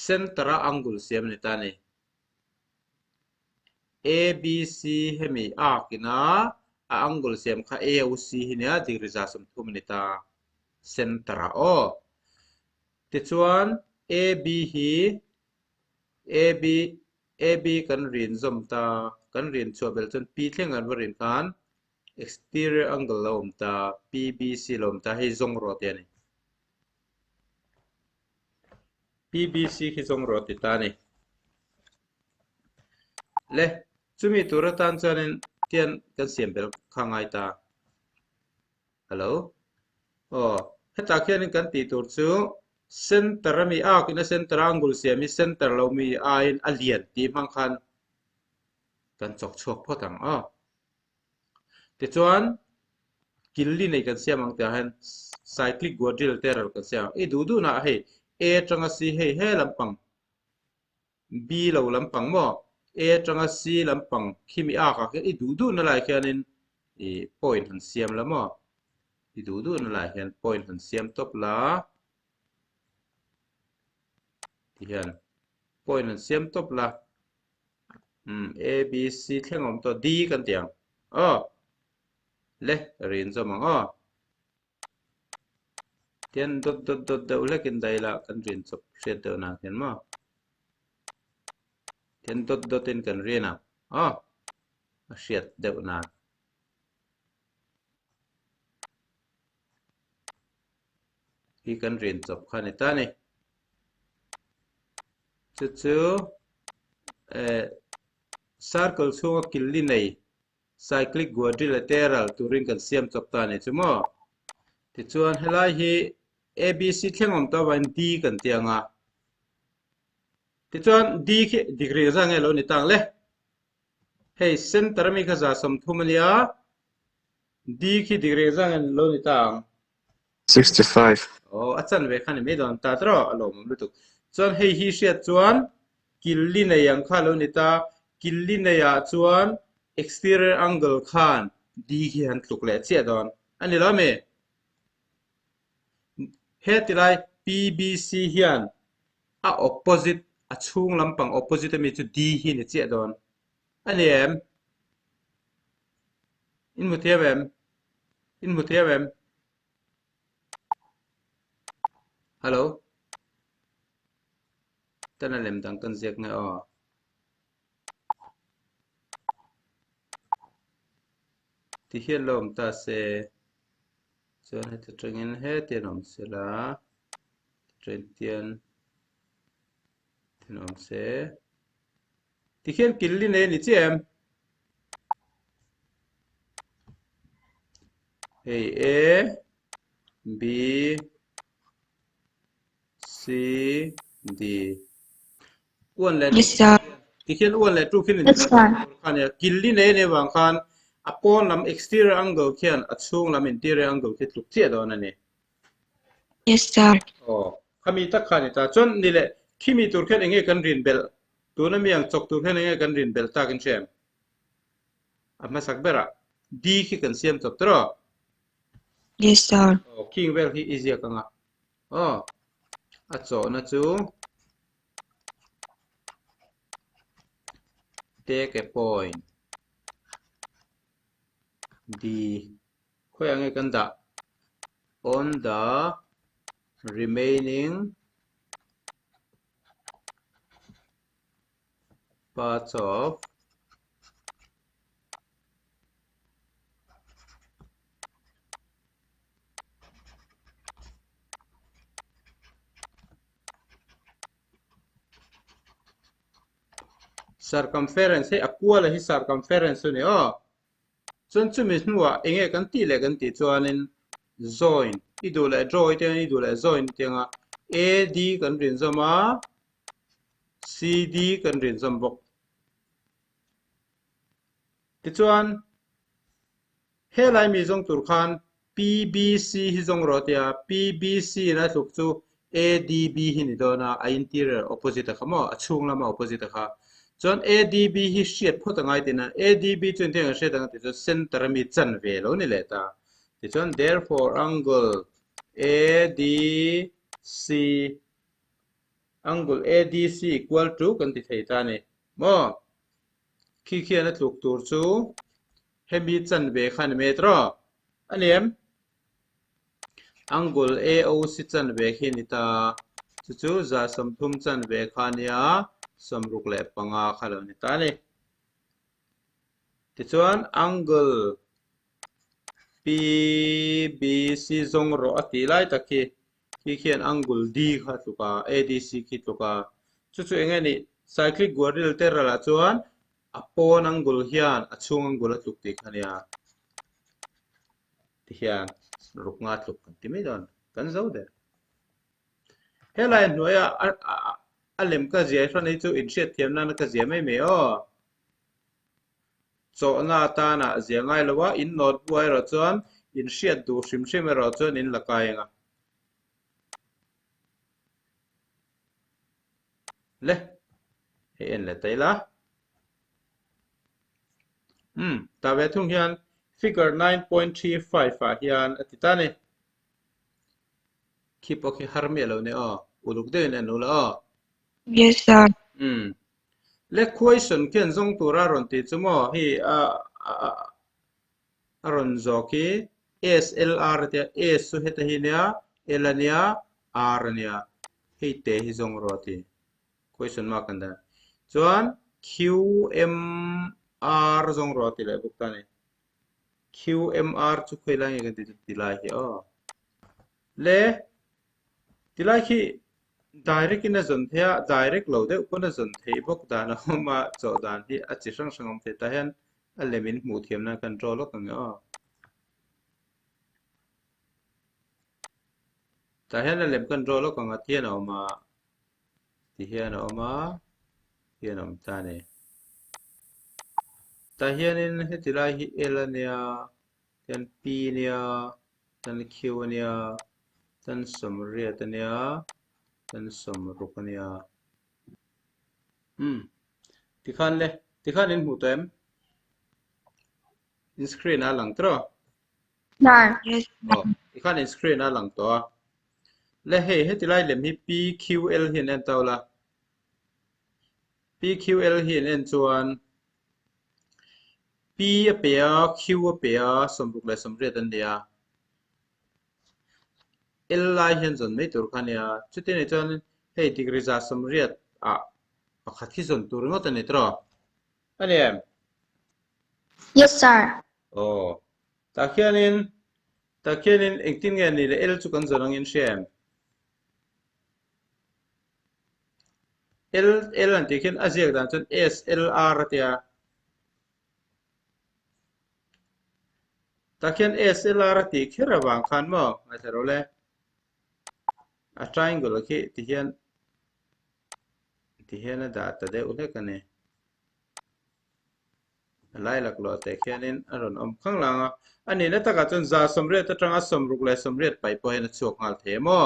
centra angle siam ni ta ne ABC hemi akina a angle siam kha AOC hinia degree za som thum ni ta centra ti chuan AB hi AB kan rin zom ta kan rin chobel chon P thleng an varin kan exterior angle lom ta PBC lom ta hi zong ro te ni PBC hi zong ro ti ta ni le chumi tura tan chanin tian kan siam bel khangai ta hello heta khianin kan ti tur chu center mi kina center angle siam mi center lo mi a in alian ti mang khan kan chok chok photang ti chuan killi nei kan siam ang ta han cyclic quadrilateral kan siam du na he A tanga C he lampang B lo lampang mo A tanga C lampang khimi ka ke du na lai khianin point han siam la mo du na lai khian point han siam top la hian point han siam top la A B C thlengom to D kan tiang le rin zo mang tian dot de ulekin daila kan rin chop hriat de na hian mo tian dot in kan rina a hriat de na hi kan rin chop khani ta ni chu circle chunga killi nei cyclic quadrilateral turin kan siam chop ta ni chumo ti chuan helai hi ABC thlengom ta wan D kan tianga ti chuan D khi degree zang elo ni tang le hei center mi kha za som thumania D khi degree zang elo ni tang 65. Achan ve khani me don ta tro alo mum lutuk chuan hei hi hriat chuan killi nei ang kha lo ni ta killi nei a chuan exterior angle khan D khi han tluk le che don ani lo me he tilai PBC hian a opposite a chung lampang opposite mi chu D hi ni che don ani in muthiam hello tana lem dang kan zek nge ti hian lom ta se chuan he tengin he tianom se la tren tian tianom se ti hian killi nei ni chem hey A B C D one le Yes, sir. ti hian one le tu khin That's fine. khan ya killi nei ne wang khan upon lam exterior angle khian achung lam interior angle ki tluk che don ani Yes, sir. khami tak khani ta chon ni le khimi tur khen enge kan rin bel tu na miang chok tur khen enge kan rin bel ta kin chem amma sakbera D khi kan siam chok tro Yes, sir. king well hi easy ka nga a cho na chu take a point D khoi ange kan da on the remaining parts of circumference he aqua hi circumference ni chun chumi hnuwa enge kan ti le kan ti chuanin join idule draw ite idule join tenga AD kan rin zama CD kan rin zam bok ti chuan helai mi jong tur khan PBC hi jong ro tia PBC na tuk chu ADB hi ni dona a interior opposite kha mo a chung lama opposite kha chon ADB hi shiat photangai tina ADB chun tenga shiat ang ti chu center mi chan ve lo ni le ta ti chon therefore angle ADC equal to kan ti thei ta ni mo khi khian na tuk tur chu hemi chan ve khan metro aniam angle AOC chan ve khi ni ta chu za sam thum chan ve khania samruk le panga khalo ni ta ni ti chuan angle PBC zong ro ati lai takhi khi khian angle D kha tuka ADC khi tuka chu enge ni cyclic goril terala chuan apon angle hian achung angle tuk ti khania ti hian ruk nga tuk kan ti mai don kan zo de helai hnuaya alem ka zia thon ei chu in shet thiam na ka zia mai me o cho na ta na zia ngai lawa in not buai ro chuan in shet du hrim hrim ro chuan in lakai nga le he en le taila ta ve thung hian figure 9.35 a hian atitani khi po khi har me lo ne uluk de ne nu la Yes, sir. le question ken zong tura ron ti chumo hi a ron zo ki SLR te S su heta hi nia elania R nia hi te hi zong ro ti question mark anda chuan QMR zong ro ti le buk ta ni QMR chu khoi lai nge ti lai hi le ti lai khi direct in a zon thea direct lo de upon a zon thei bok dan a ma cho dan hi a chi sang sangam te ta hen a lemin mu thiam na control lo kang ta hen a lem control lo kang a thian a ma ti hian a ma hian am ta ne ta hian in he ti lai hi L ania tan P nia tan Q nia tan somriat ania tan somruk ania ti khan in mu tem in screen a lang tro Yes. ti khan in screen a lang to le he ti lai lem hi PQL hin en tawla PQL hin en chuan P a pea Q a pea somruk le somriat an dia L lai hian zon mai tur khania chutin ni chuan hei degree za somriat a pakhat hi zon tur ngot ani tro ani em Yes, sir. ta khianin engtin nge ni le L chu kan zonang in shem L an ti khian aziak dan chuan SLR tia ta khian SLR ti khera wang khan mo ngai thero le a triangle khi ti hian a da ta de ule kane lai lak lo te khianin aron om khang langa ani na taka chon za somriat ta tanga somruk le somriat pai po hen chuak ngal the mo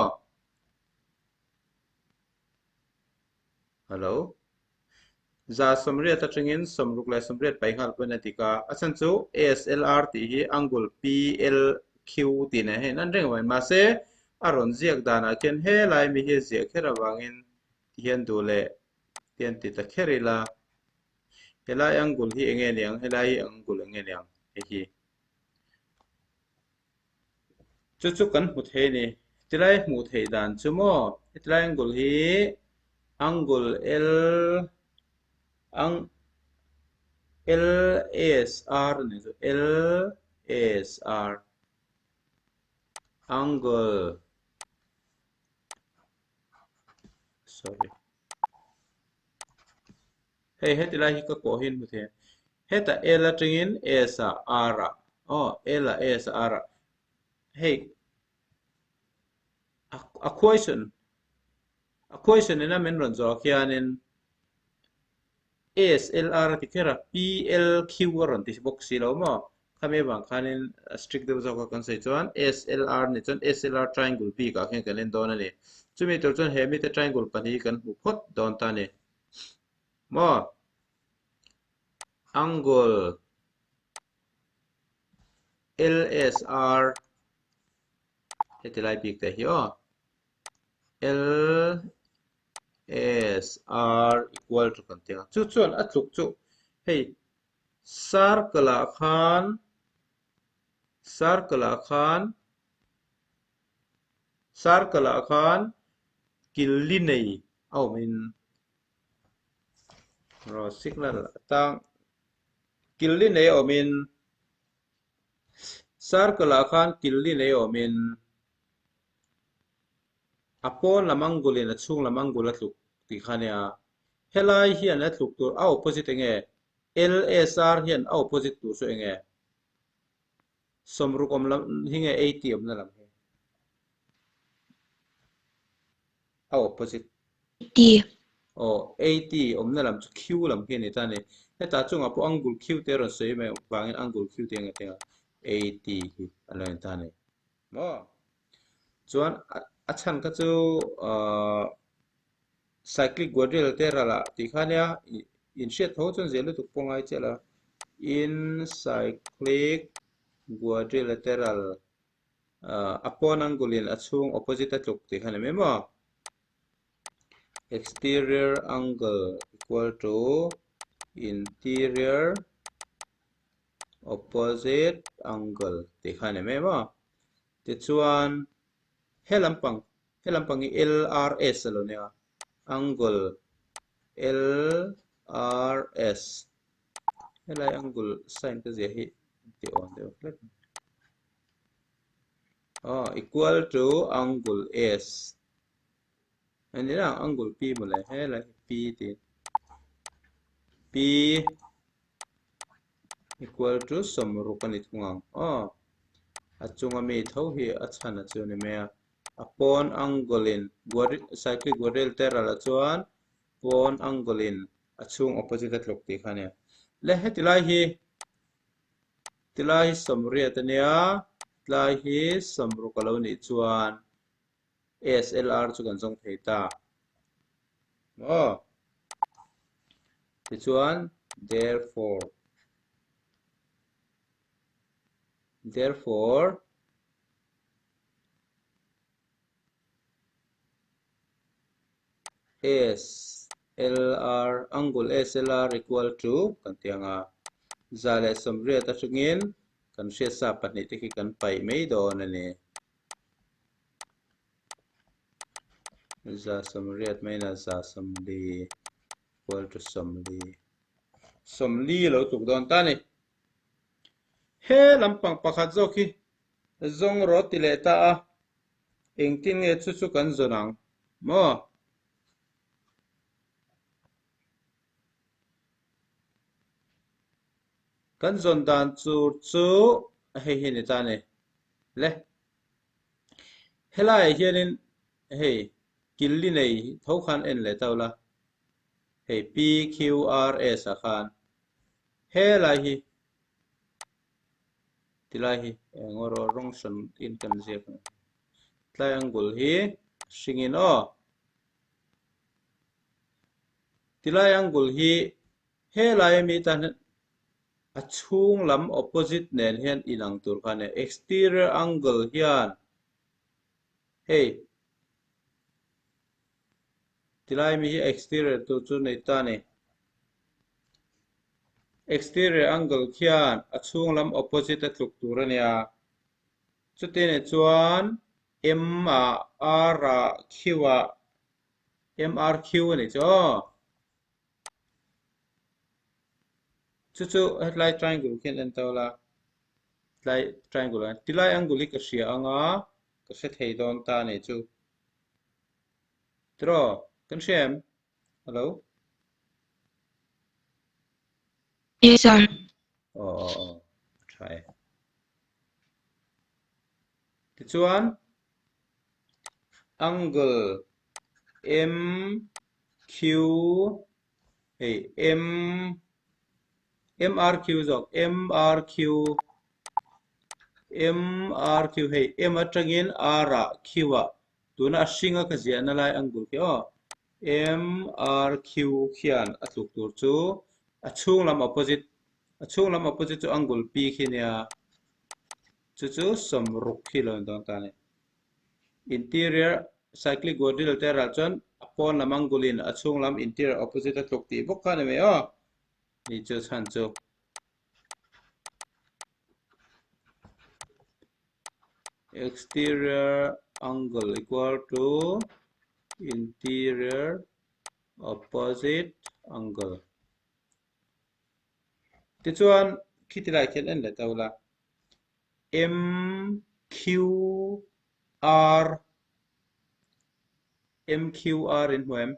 hello za somriat ta tringin somruk le somriat pai ngal po na tika achan chu SLR ti hi angle PLQ ti na he nan reng wai ma se aron ziak dana ken he lai mi he ziak khera wangin hian du le tian ti ta kherila helai angle hi enge niang helai angle enge niang hi chu kan hmu thei ni tilai hmu thei dan chu mo tilai angle hi angle ang LSR này rồi LSR angle sorry hey hết lại hi có hin một thế hết ta L là trên S R L là S R hey equation này mình run rồi kia nên SLR thì cái là PLQ run thì box xí đâu mà kami bang kanin strict devo ka kan sai chuan SLR ni chuan SLR triangle P ka khen kan don ani chumi tor chuan he mi te triangle pani kan hu phot don ta ni mo angle LSR hetilai pik te hi LSR equal to kan tia chu chuan atluk chu hey circle khan killi nei au min ro signal tang killi nei au min circle khan killi nei au min apon lamangulin achung lamangul atluk ti khania helai hian atluk tur a opposite nge LSR hian a opposite tu so nge somrukom lam hinge 80 om na lam he a opposite D. 80 om na lam chu q lam he ni ta ni heta chung apo angul q te ron sei me wangin angul q te nga 80 hi alen ta ni mo chuan achan ka chu cyclic quadrilateral te rala ti khania in shet ho chon zelu tu pongai chela in cyclic quadrilateral upon angulin achung opposite atluk ti khania memo exterior angle equal to interior opposite angle ti khania memo ti chuan helampang i LRS lo ne angle LRS helai angle sin ka zia hi ti on de equal to angle S ani na angle P mo le helai P ti P equal to somrukan itungang achunga mi tho hi achana chu ni me upon angolin cyclic quadrilateral chuan pon angolin achung opposite atluk ti khania le he tilai hi somria tania tilai hi somrukalo ni chuan SLR chu kan jong theita ti chuan therefore SLR angle SLR equal to kan tianga zale somria ta chungin kan she sa pani te ki kan pai mei don ani za somriat mai na za somli equal to somli lo tuk don ta ni he lampang pakhat zo khi zong ro ti le ta a engtin nge chu chu kan zonang mo kan zon dan chu hei hi ni ta ni le helai hianin hei killi nei tho khan en le tawla hei PQRS a khan helai hi tilai hi engoro rong son in kan zia triangle hi singin triangle hi helai mi tan achung lam opposite nen hian inang tur khane exterior angle hian hey tilai mi hi exterior tu chu nei ta ni exterior angle hian achung lam opposite atluk tur ania chuti ne chuan MRQ ani chu chu lai triangle khen en tàu là lai triangle ti lai angle ka sia anga ka se thei don ta ne chu draw kan shem hello Yes, sir. try ti chuan angle MQ hey MRQ jok MRQ hey M atangin R a Q a tuna singa ka zia na lai angle ke MRQ khian atluk tur chu achung lam opposite chu angle P khinia chu samruk khi lo don ta ne interior cyclic godil te ra chon upon lam angulin achung lam interior opposite atluk ti bok ka ne me ni chu chan chu exterior angle equal to interior opposite angle ti chuan khi ti lai khen en le tau la MQR in huam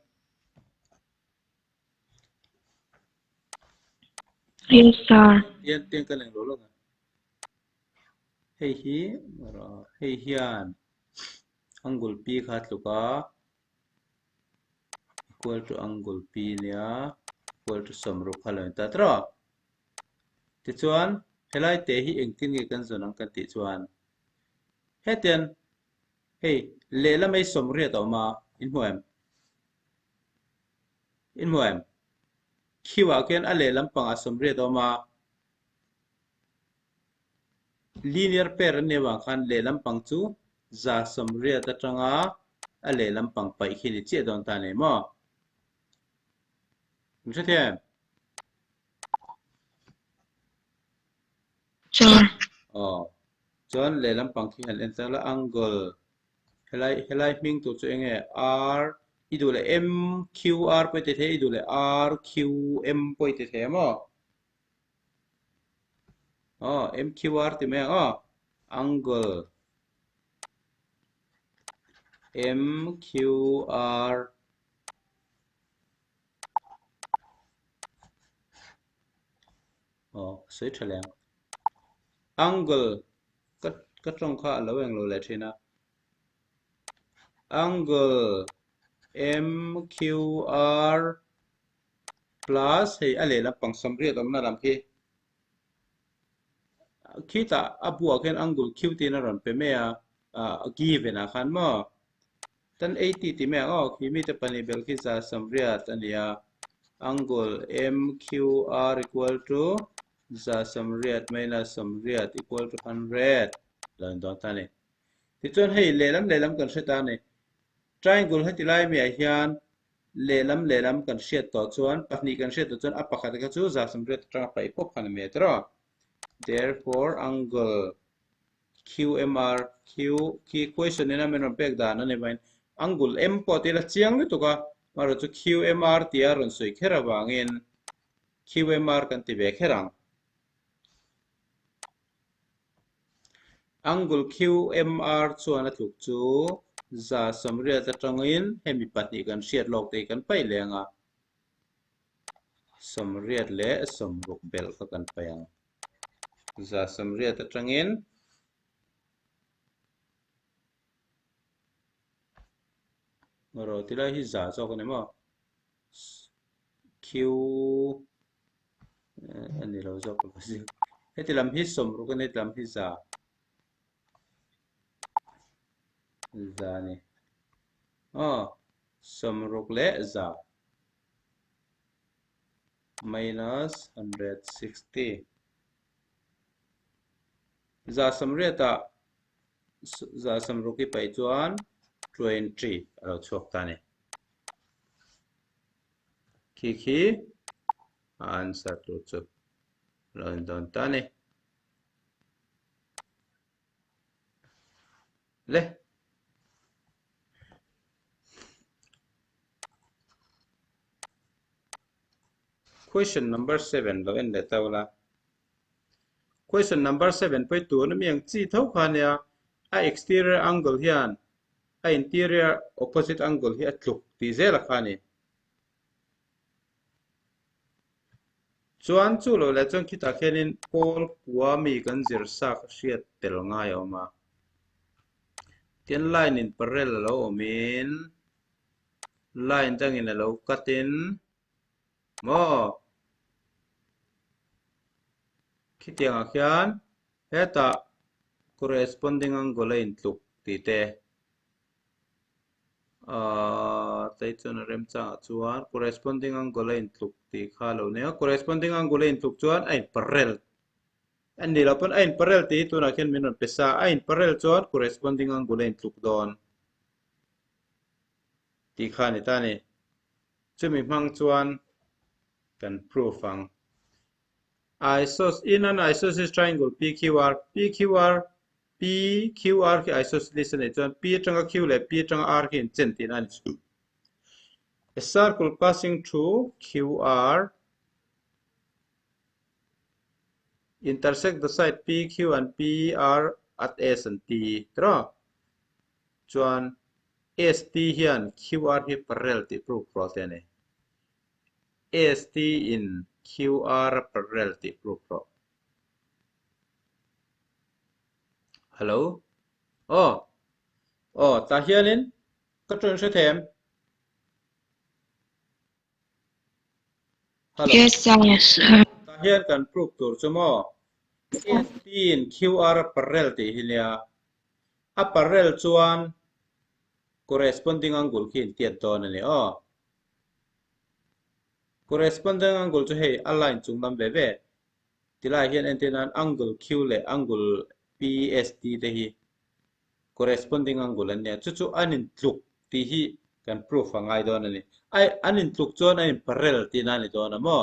Yes, sir. tian tian kan leng lo lo hei hi hei hian angle P khat luka equal to angle P nia equal to samru khalan ta tra ti chuan helai te hi engtin nge kan zonang kan ti chuan hetian hei le la mai somria to ma in huam khiwa ken a le lampang a somria to ma linear pair ne wa khan le lampang chu za somria ta tanga a le lampang pai khi ni che don ta ne mo Đúng thế Sir. Chọn lệ lắm bằng khi hành enter là angle helai mình tổ chức nghe R idu là M Q R phải thế idu là R Q M phải thế mà M Q R thì mấy angle M Q R sấy trở lại angle cắt trong khá lâu anh lâu lại thế nào angle MQR plus hay ale la pang samri dom na ram khi ta abu aken angle QT na ron pe me given a khan mo tan 80 ti me khi mi te pani bel khi sa samri tania angle MQR equal to za samri minus samri equal to 100 lan don ta ne ti chon hei le lam kan se ta ne triangle ha ti lai mi a hian le lam kan hriat to chuan pahnih kan hriat to chuan a pakhat ka chu za sam hriat tanga pai pop khan me tro therefore angle QMR Q ki question ena men pek da na ne bain angle M po ti la chiang ni to ka maro chu QMR ti a ron soi khera wangin QMR kan ti be kherang angle QMR chuan a thuk chu za samria ta tangin hemi pahnih kan hriat lok te kan pai lenga samriat le samruk bel ka kan payang za samriat ta tangin maro tilai hi za chok ne mo Q ani lo chok ko si hetilam hi samruk ani lam hi za ni samruk le za minus 160 za samriata za samruki pai chuan 20 alo chok ta ne khi answer tu chu lon don ta ne le question number 7 lovin le tawla question number 7.2 na miang chi thau khania a exterior angle hian a interior opposite angle hi atluk ti zela khani chuan chu lo le chuan kita khenin pol puwa mi kan zir sak hriat tel ngai oma tian line in parallel lo omin line tangin lo katin mo khitiang khian heta corresponding angle in tluk ti te tay chuan rem chang chuan corresponding angle in tluk ti kha lo ne corresponding angle in tluk chuan a in parallel an ni lo pon a in parallel ti tuna khian min on pesa a in parallel chuan corresponding angle in tluk don ti kha ni ta ni chumi hmang chuan kan proof ang in an isosceles triangle PQR PQR ki isosceles ne chuan P tanga Q le P tanga R ki in chen tin ani chu a circle passing through QR intersect the side PQ and PR at S and T tra chuan ST hian QR hi parallel ti proof pro te ne ST in QR parallel ti proof pro hello ta hianin ka tron se them hello Yes, sir. Yes, sir. ta hian kan proof tur chumo ST in QR parallel ti hilia a parallel chuan corresponding angle ki in tiat don ani corresponding angle chu hei a line chung lam ve ve tilai hian antenna angle Q le angle PST te hi corresponding angle an ne chu anin tluk ti hi kan proof angai don ani ai anin tluk chuan ain parallel ti na ni don amo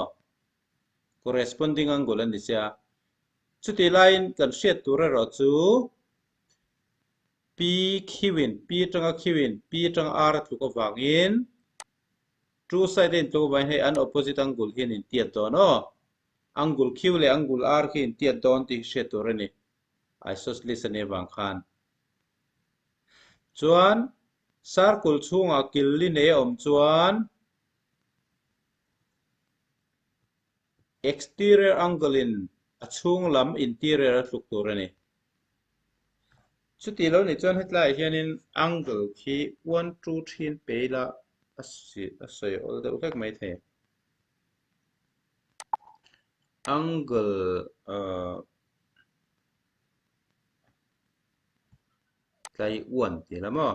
corresponding angle an ni sia chu ti line kan hriat tura ro chu P tanga Qin P tanga R tluk avangin two side in tluk vai hei an opposite angle hian in tiat don angle Q le angle R hi in tiat don ti hriat tur ani isosceles ani wang khan chuan circle chunga killi nei om chuan exterior angle in a chung lam interior tluk tur ani chuti lo ni chuan hetlai hianin angle khi 1 2 3 peila asoi ol deuh hlek mai the angle tlai 1 ti lamo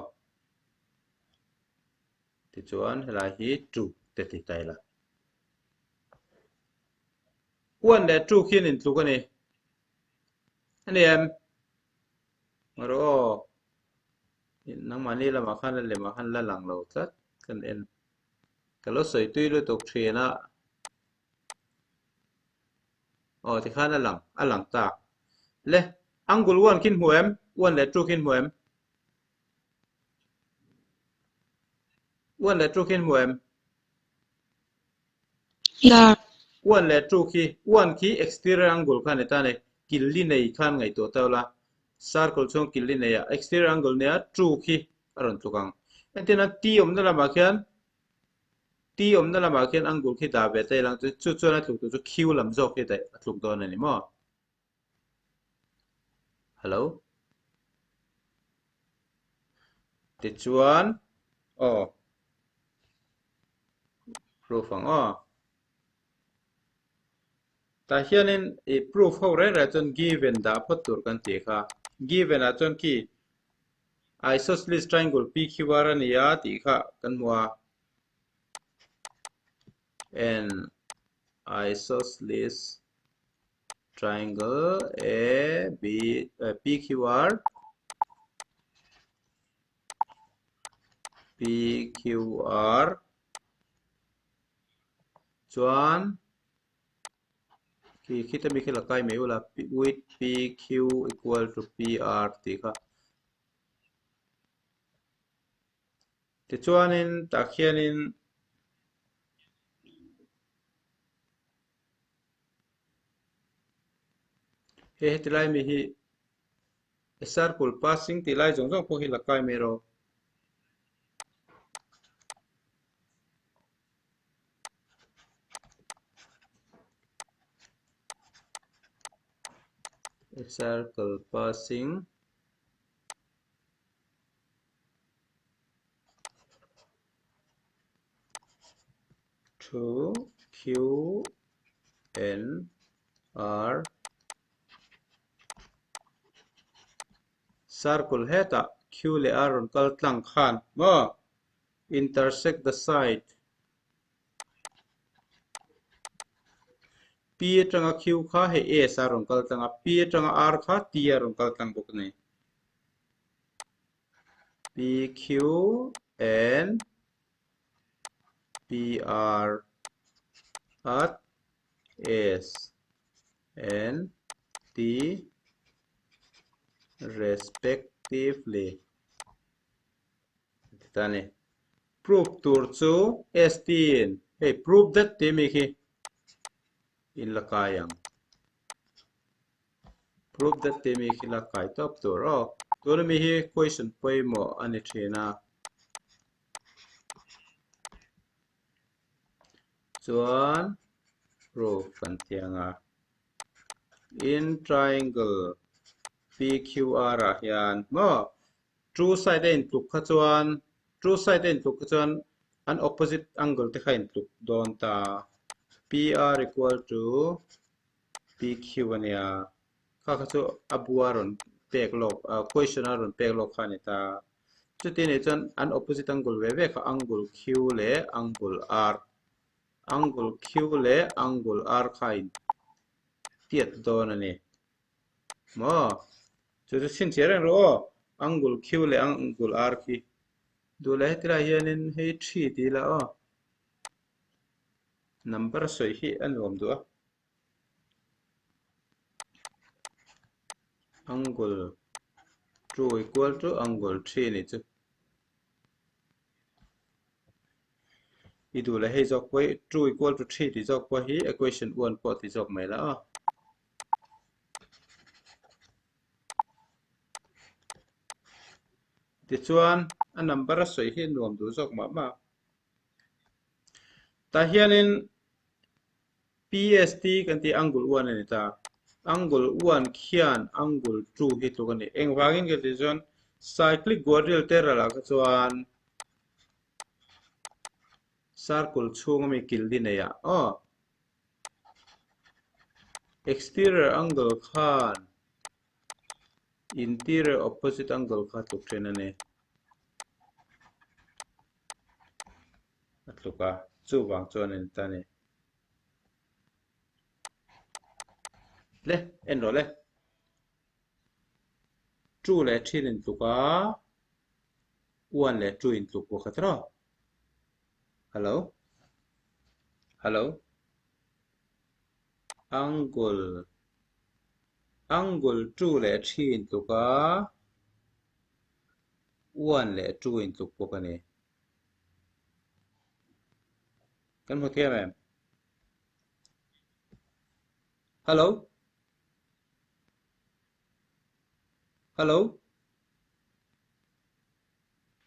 ti chuan helai hi 2 te ti taila 1 le 2 khian in tluk ani ani em ngaro nang mani lama khan le ma khan la lang lo tlat kan en kalo soi tui lo tok thina ti khan alang ta le angle 1 kin huem 1 le 2 kin huem 1 le 2 kin huem Yeah. 1 le 2 ki 1 ki exterior angle khan eta ne killi nei khan ngai to tawla circle chong killi nei a exterior angle ne a 2 ki aron tukang entina t om na lama khian angle khi da be te lang chu chu na tluk chu q lam zo khi te tluk don ani mo hello ti chuan proof ang ta hianin proof ho re ra chon given da phatur kan ti kha given a chon ki isosceles triangle PQR ania ti kha kan hua an isosceles triangle PQR chuan ki kita mi khila kai me ula with PQ equal to PR ti kha ti chuanin ta khianin he tilai mi hi circle passing tilai jong jong po hi lakai mi ro a circle passing to Q N R circle heta Q le R on kal tlang khan mo intersect the side P tanga Q kha he A sarong kal tanga P tanga R kha T arong kal tang bok nei PQ and PR at S and T respectively. Tane prove tur chu S10. Hey, prove that te mi khi in lakayang. Prove that te mi khi lakay top tur. Oh, tur mi hi question poi mo ani thina. Chuan proof kan tianga. In triangle PQR hian mo true side in tuk kha chuan true side in tuk chuan an opposite angle te kha in tuk don ta PR equal to PQ ania kha kha chu abuaron pek lok question aron pek lok kha ni ta chu ti ni chuan an opposite angle ve ve kha angle Q le angle R angle Q le angle R kha in tiat don ani mo chu chu sin chiarang ro angle Q le angle R khi du le tira hianin hei 3 ti la o number soi hi an rom du a angle 2 equal to angle 3 ni chu i du le hei jok poi 2 equal to 3 ti jok poi hi equation 1 po ti jok mai la a ti chuan a number soi hi nuam du jok ma ma ta hianin PST kan ti angle 1 ani ta angle 1 khian angle 2 hi tu kan ni engwangin ke ti chuan cyclic quadrilateral terala ka chuan circle chung mi kil din ya oh exterior angle khan interior opposite angle kha tuk then ane atluka chu wang chuan en ta ne le en ro le 2 le 3 in tuka 1 le 2 in tuk ko khatra hello hello angle 2 le 3 in tuka 1 le 2 in tuk ko kane kan ho thiam em hello hello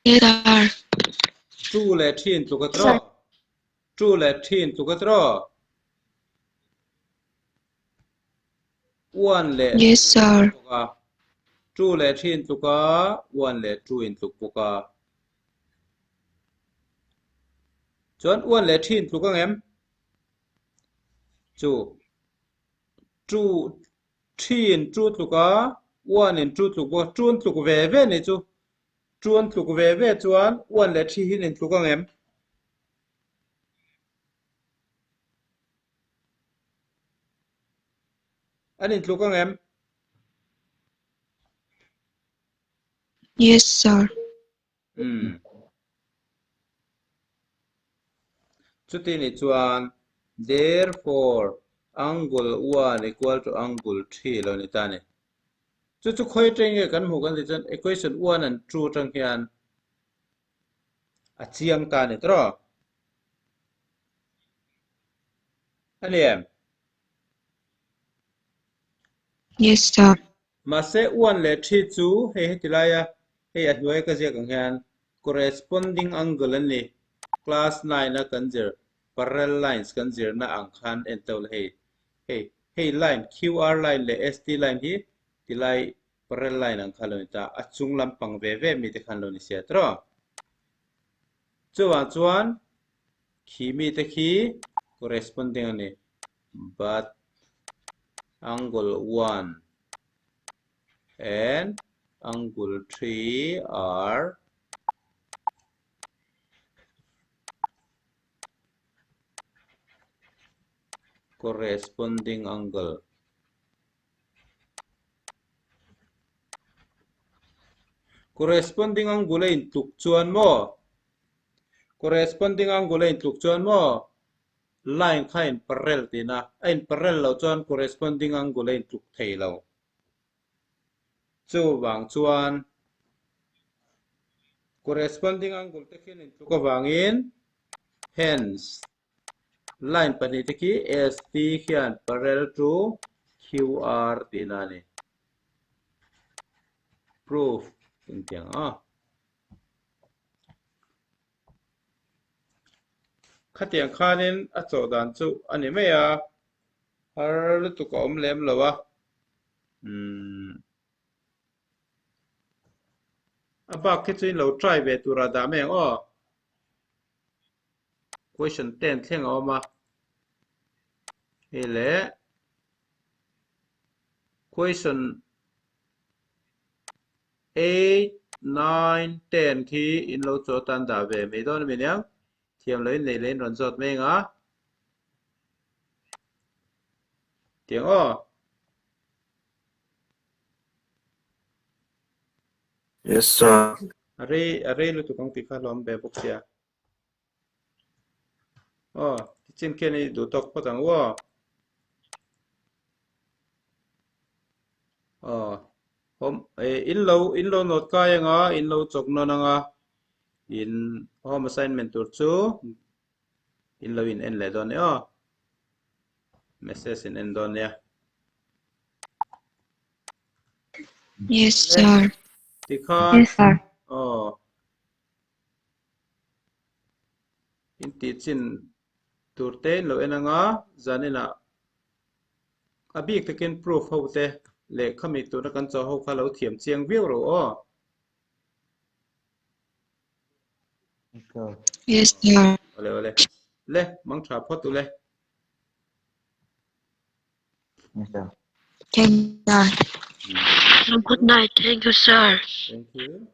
Yes, sir. 2 le 3 in tuk khatra 2 le 3 in tuk khatra 1 le Yes, sir. 2 le 3 in tuka 1 le 2 in tuk puka chuan 1 le 3 in tuka ngem chu 2 3 in 2 tuka 1 in 2 tuka 2 in tuk ve ve ni chu 2 in tuk ve ve chuan 1 le 3 hin in tuka ngem an in tuka ngem Yes, sir. chu ti ni chuan therefore angle 1 equal to angle 3 lo ni ta ni chu chu khoi teng e kan mu kan ti chan equation 1 and 2 tang hian a chiang ta ni tro ani em Yes, sir. mà sẽ uan le thi chu he ti laia he at noi ka je kang hian corresponding angle ani class 9 na kan zir parallel lines kan zir na ang khan en tol he line QR line le ST line hi ti lai parallel line ang khalon ta achung lampang ve ve mi te khan lo ni sia tro chuan chuan khi mi te khi corresponding ani but angle 1 and angle 3 are corresponding angle. Corresponding angle in tuk chuan mo. Corresponding angle in tuk chuan mo. Line kha in parallel tina. In parallel lo chuan corresponding angle in tuk thei lo. Chu wang chuan corresponding angle te khin in tuk avangin. Hence line pani te ki ST khian parallel to QR tina ni. Proof ting tiang khát tiếng khan nên ở chỗ đàn chú anh em ấy har lu tu ko lem lo wa aba ke chin lo try ve tura da me question 10 thleng ma hele question 8 9 10 khi in lo cho tan da ve me don me nyang thiam lấy này lên ron jot me nga tiếng Yes, sir. are lu tu kong ti kha lom be bok sia chin ke ni du tok pa tang wo hôm in lo not ka nga in lo chok no na nga in home assignment tur chu in lo in en le don message in en don ya Yes, sir. ti khan Yes, sir. in ti chin tur te lo en nga zanina abik te ken proof ho te le khami tu na kan cho ho kha lo thiam chiang view ro Yes, sir. ole le mang tha phot tu le Thank you, sir. Good night. Thank you, sir. thank you